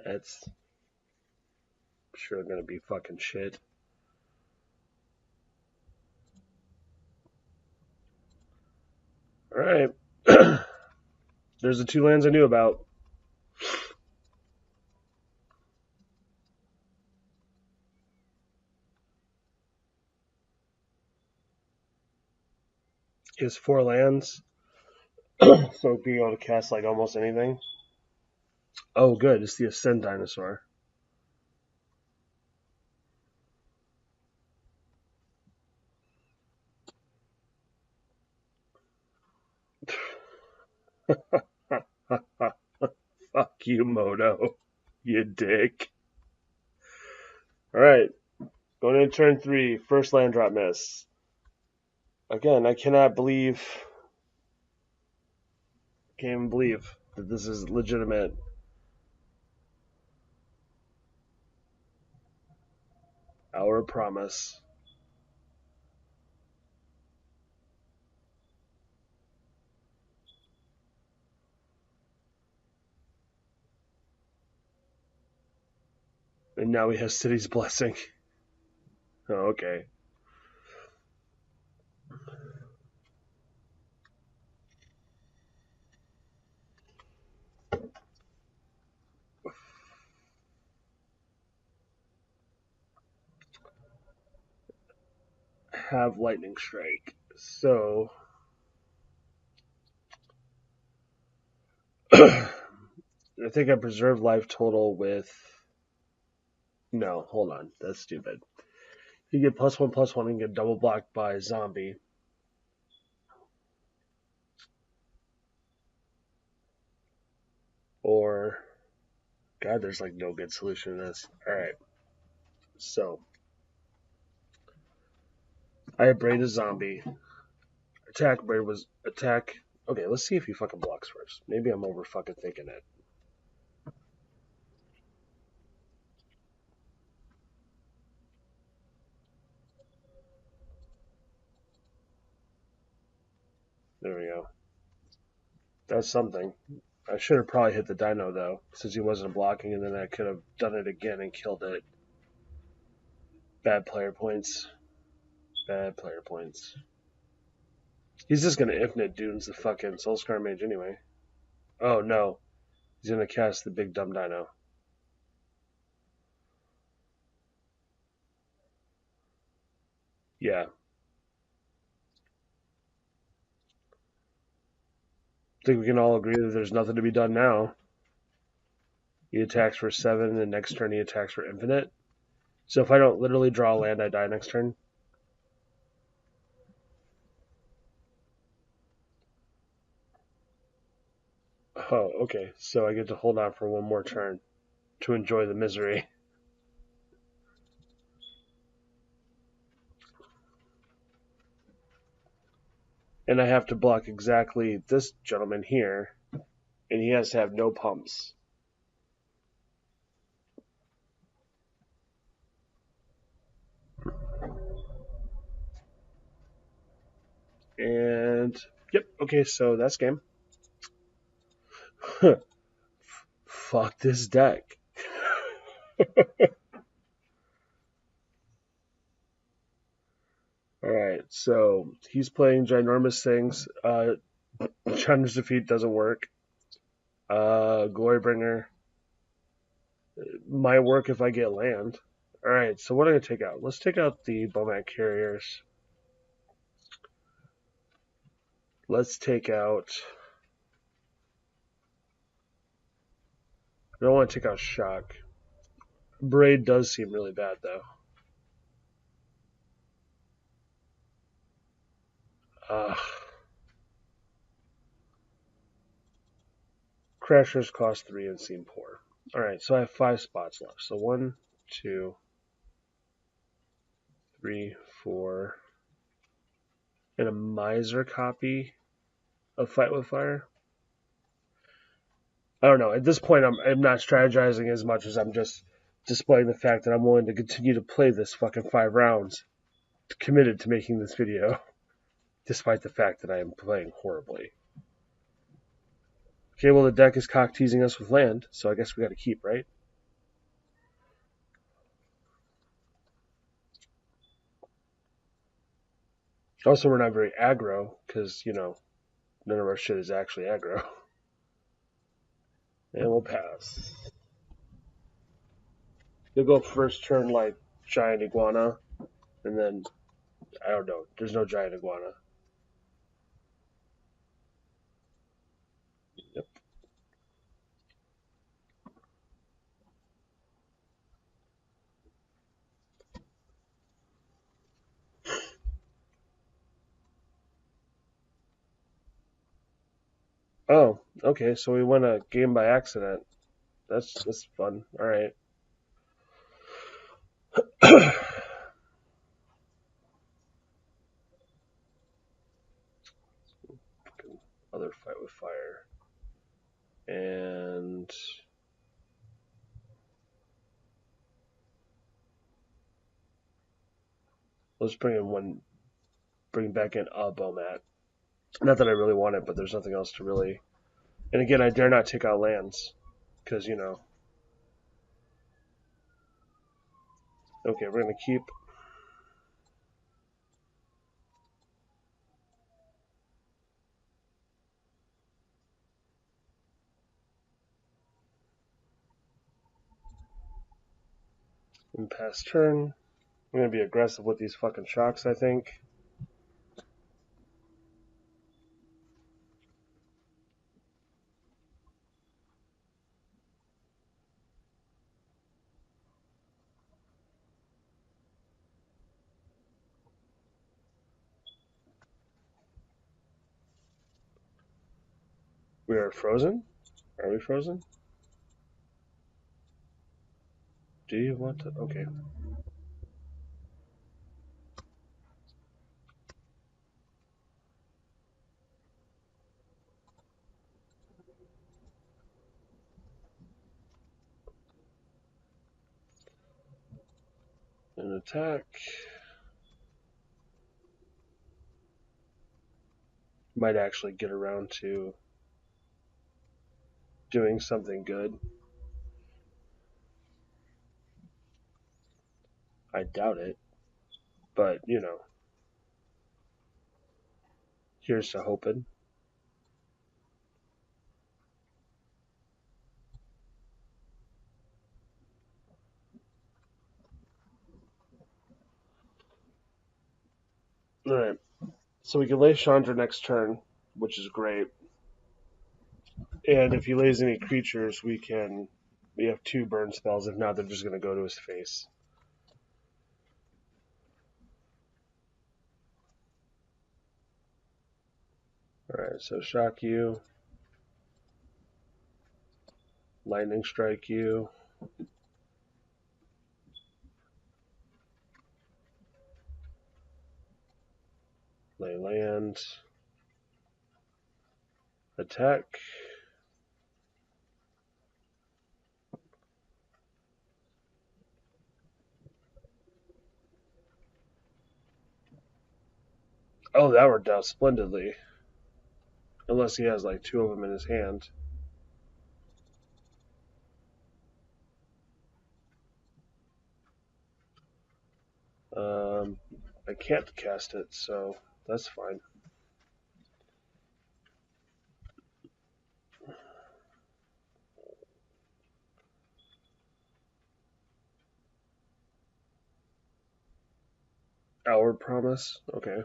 That's sure gonna be fucking shit. Alright. There's the 2 lands I knew about. Is 4 lands. So being able to cast like almost anything. Oh, good. It's the Ascend Dinosaur. Fuck you, Moto. You dick. Alright. Going into turn 3. First land drop miss. Again, I cannot believe. Can't even believe that this is legitimate. Our promise. And now he has City's Blessing. Oh, okay. Have Lightning Strike. So. I think I preserved life total with. No, hold on. That's stupid. You get +1/+1 and get double blocked by zombie. Or. God, there's like no good solution to this. Alright. So. I braid a zombie. Attack braid was attack. Okay, let's see if he fucking blocks first. Maybe I'm over fucking thinking it. There we go. That's something. I should have probably hit the dino though, since he wasn't blocking, and then I could have done it again and killed it. Bad player points. Bad player points. He's just gonna infinite dunes the fucking Soulscar Mage anyway. Oh no. He's gonna cast the big dumb dino. Yeah. think we can all agree that there's nothing to be done now. He attacks for 7, and next turn he attacks for infinite. So if I don't literally draw a land, I die next turn. Oh, okay. So I get to hold on for one more turn to enjoy the misery. And I have to block exactly this gentleman here, and he has to have no pumps. And yep, okay, so that's game. Fuck this deck. Alright, so he's playing ginormous things. Chandra's Defeat doesn't work. Glorybringer might work if I get land. Alright, so what am I going to take out? Let's take out the Bomat Carriers. Let's take out... I don't want to take out Shock. Braid does seem really bad, though. Crashers cost 3 and seem poor. Alright, so I have 5 spots left. So 1, 2, 3, 4, and a Miser copy of Fight with Fire. I don't know. At this point, I'm not strategizing as much as I'm just displaying the fact that I'm willing to continue to play this fucking 5 rounds, committed to making this video, despite the fact that I am playing horribly. Okay, well, the deck is cock teasing us with land, so I guess we got to keep, right? Also, we're not very aggro, because, you know, none of our shit is actually aggro. And we'll pass. You'll go first turn like Giant Iguana, and then, I don't know, there's no Giant Iguana. Yep. Oh, okay, so we won a game by accident. That's fun. Alright. Other Fight with Fire. And let's bring back in a Bomat. Not that I really want it, but there's nothing else to really. And again, I dare not take out lands, because, you know. Okay, we're going to keep. And pass turn. I'm going to be aggressive with these fucking shocks, I think. We are frozen? Are we frozen? Do you want to? Okay. An attack. Might actually get around to doing something good. I doubt it. But, you know. Here's to hoping. Alright. So we can lay Chandra next turn, which is great. And if he lays any creatures, we have 2 burn spells. If not, they're just going to go to his face. Alright, so shock you. Lightning strike you. Lay land. Attack. Oh, that worked out splendidly. Unless he has like 2 of them in his hand. I can't cast it, so that's fine. Outward Promise? Okay.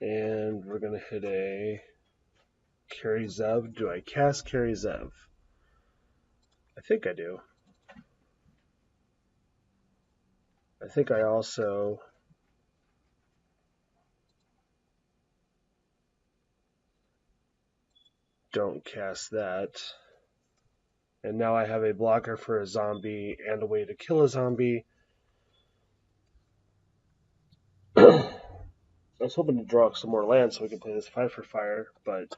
And we're going to hit a Carry Zev. Do I cast Carry Zev? I think I do. I think I also don't cast that. And now I have a blocker for a zombie and a way to kill a zombie. I was hoping to draw some more land so we can play this 5 for fire, but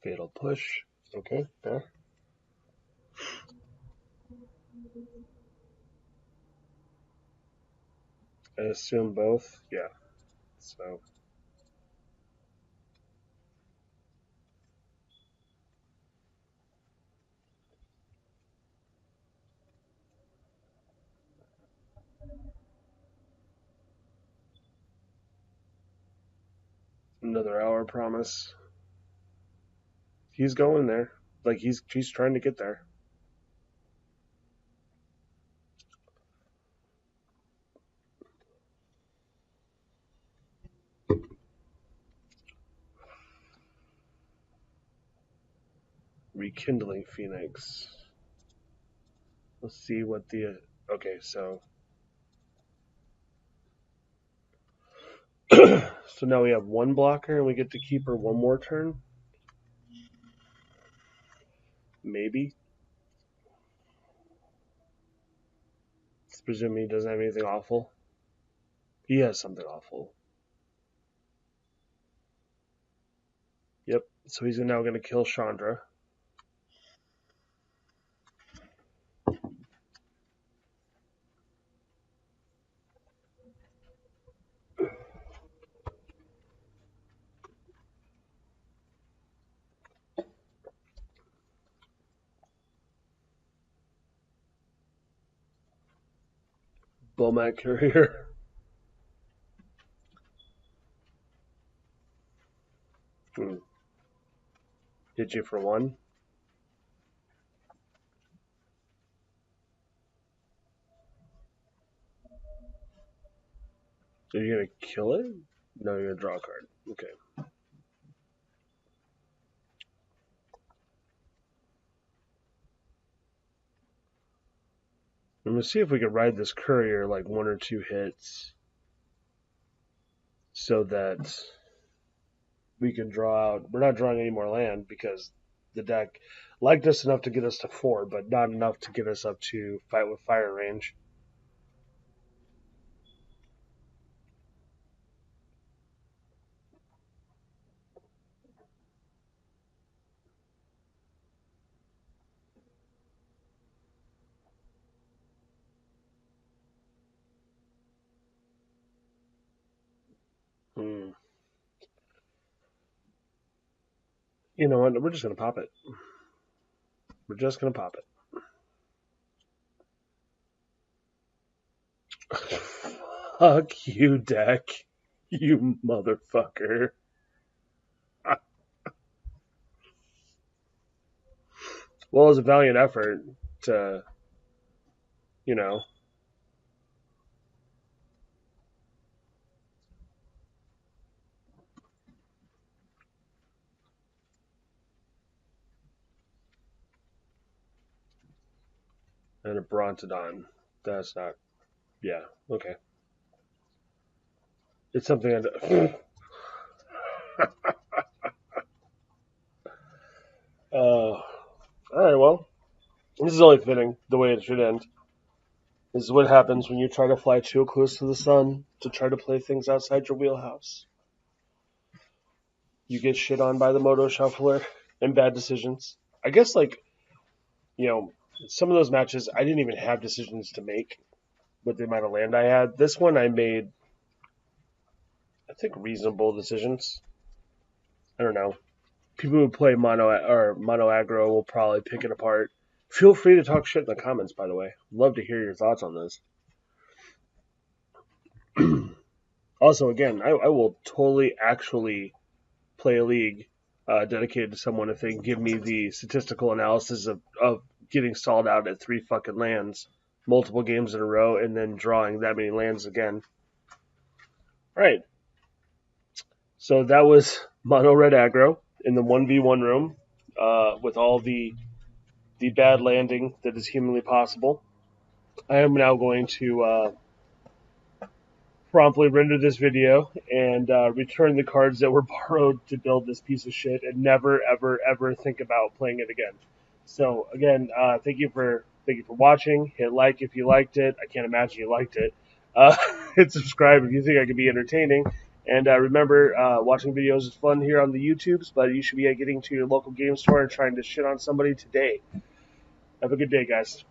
Fatal Push. Okay, fair. I assume both. Yeah. So another Hour Promise. He's going there. Like he's trying to get there. Rekindling Phoenix. Let's see what the okay, so so now we have 1 blocker and we get to keep her 1 more turn. Maybe. Let's presume he doesn't have anything awful. He has something awful. Yep. So he's now going to kill Chandra. Bulmac Courier. Hit you for 1. So you're going to kill it? No, you're going to draw a card. Okay. I'm going to see if we can ride this Courier like 1 or 2 hits so that we can draw out. We're not drawing any more land because the deck liked us enough to get us to 4, but not enough to get us up to Fight with Fire range. You know what? We're just going to pop it. We're just gonna pop it. Fuck you, deck. You motherfucker. Well, it was a valiant effort to, you know, and a Brontodon. That's not. Yeah, okay. It's something I. All right, well, this is only fitting the way it should end. This is what happens when you try to fly too close to the sun to try to play things outside your wheelhouse. You get shit on by the Moto Shuffler and bad decisions. I guess, like, you know, some of those matches, I didn't even have decisions to make with the amount of land I had. This one, I made, I think, reasonable decisions. I don't know. People who play mono aggro will probably pick it apart. Feel free to talk shit in the comments, by the way. Love to hear your thoughts on this. Also, again, I will totally actually play a league dedicated to someone if they can give me the statistical analysis of getting stalled out at 3 fucking lands, multiple games in a row, and then drawing that many lands again. All right. So that was mono red aggro in the 1v1 room with all the bad landing that is humanly possible. I am now going to promptly render this video and return the cards that were borrowed to build this piece of shit and never, ever, ever think about playing it again. So again, thank you for watching. Hit like if you liked it. I can't imagine you liked it. Hit subscribe if you think I could be entertaining. And remember, watching videos is fun here on the YouTubes, but you should be getting to your local game store and trying to shit on somebody today. Have a good day, guys.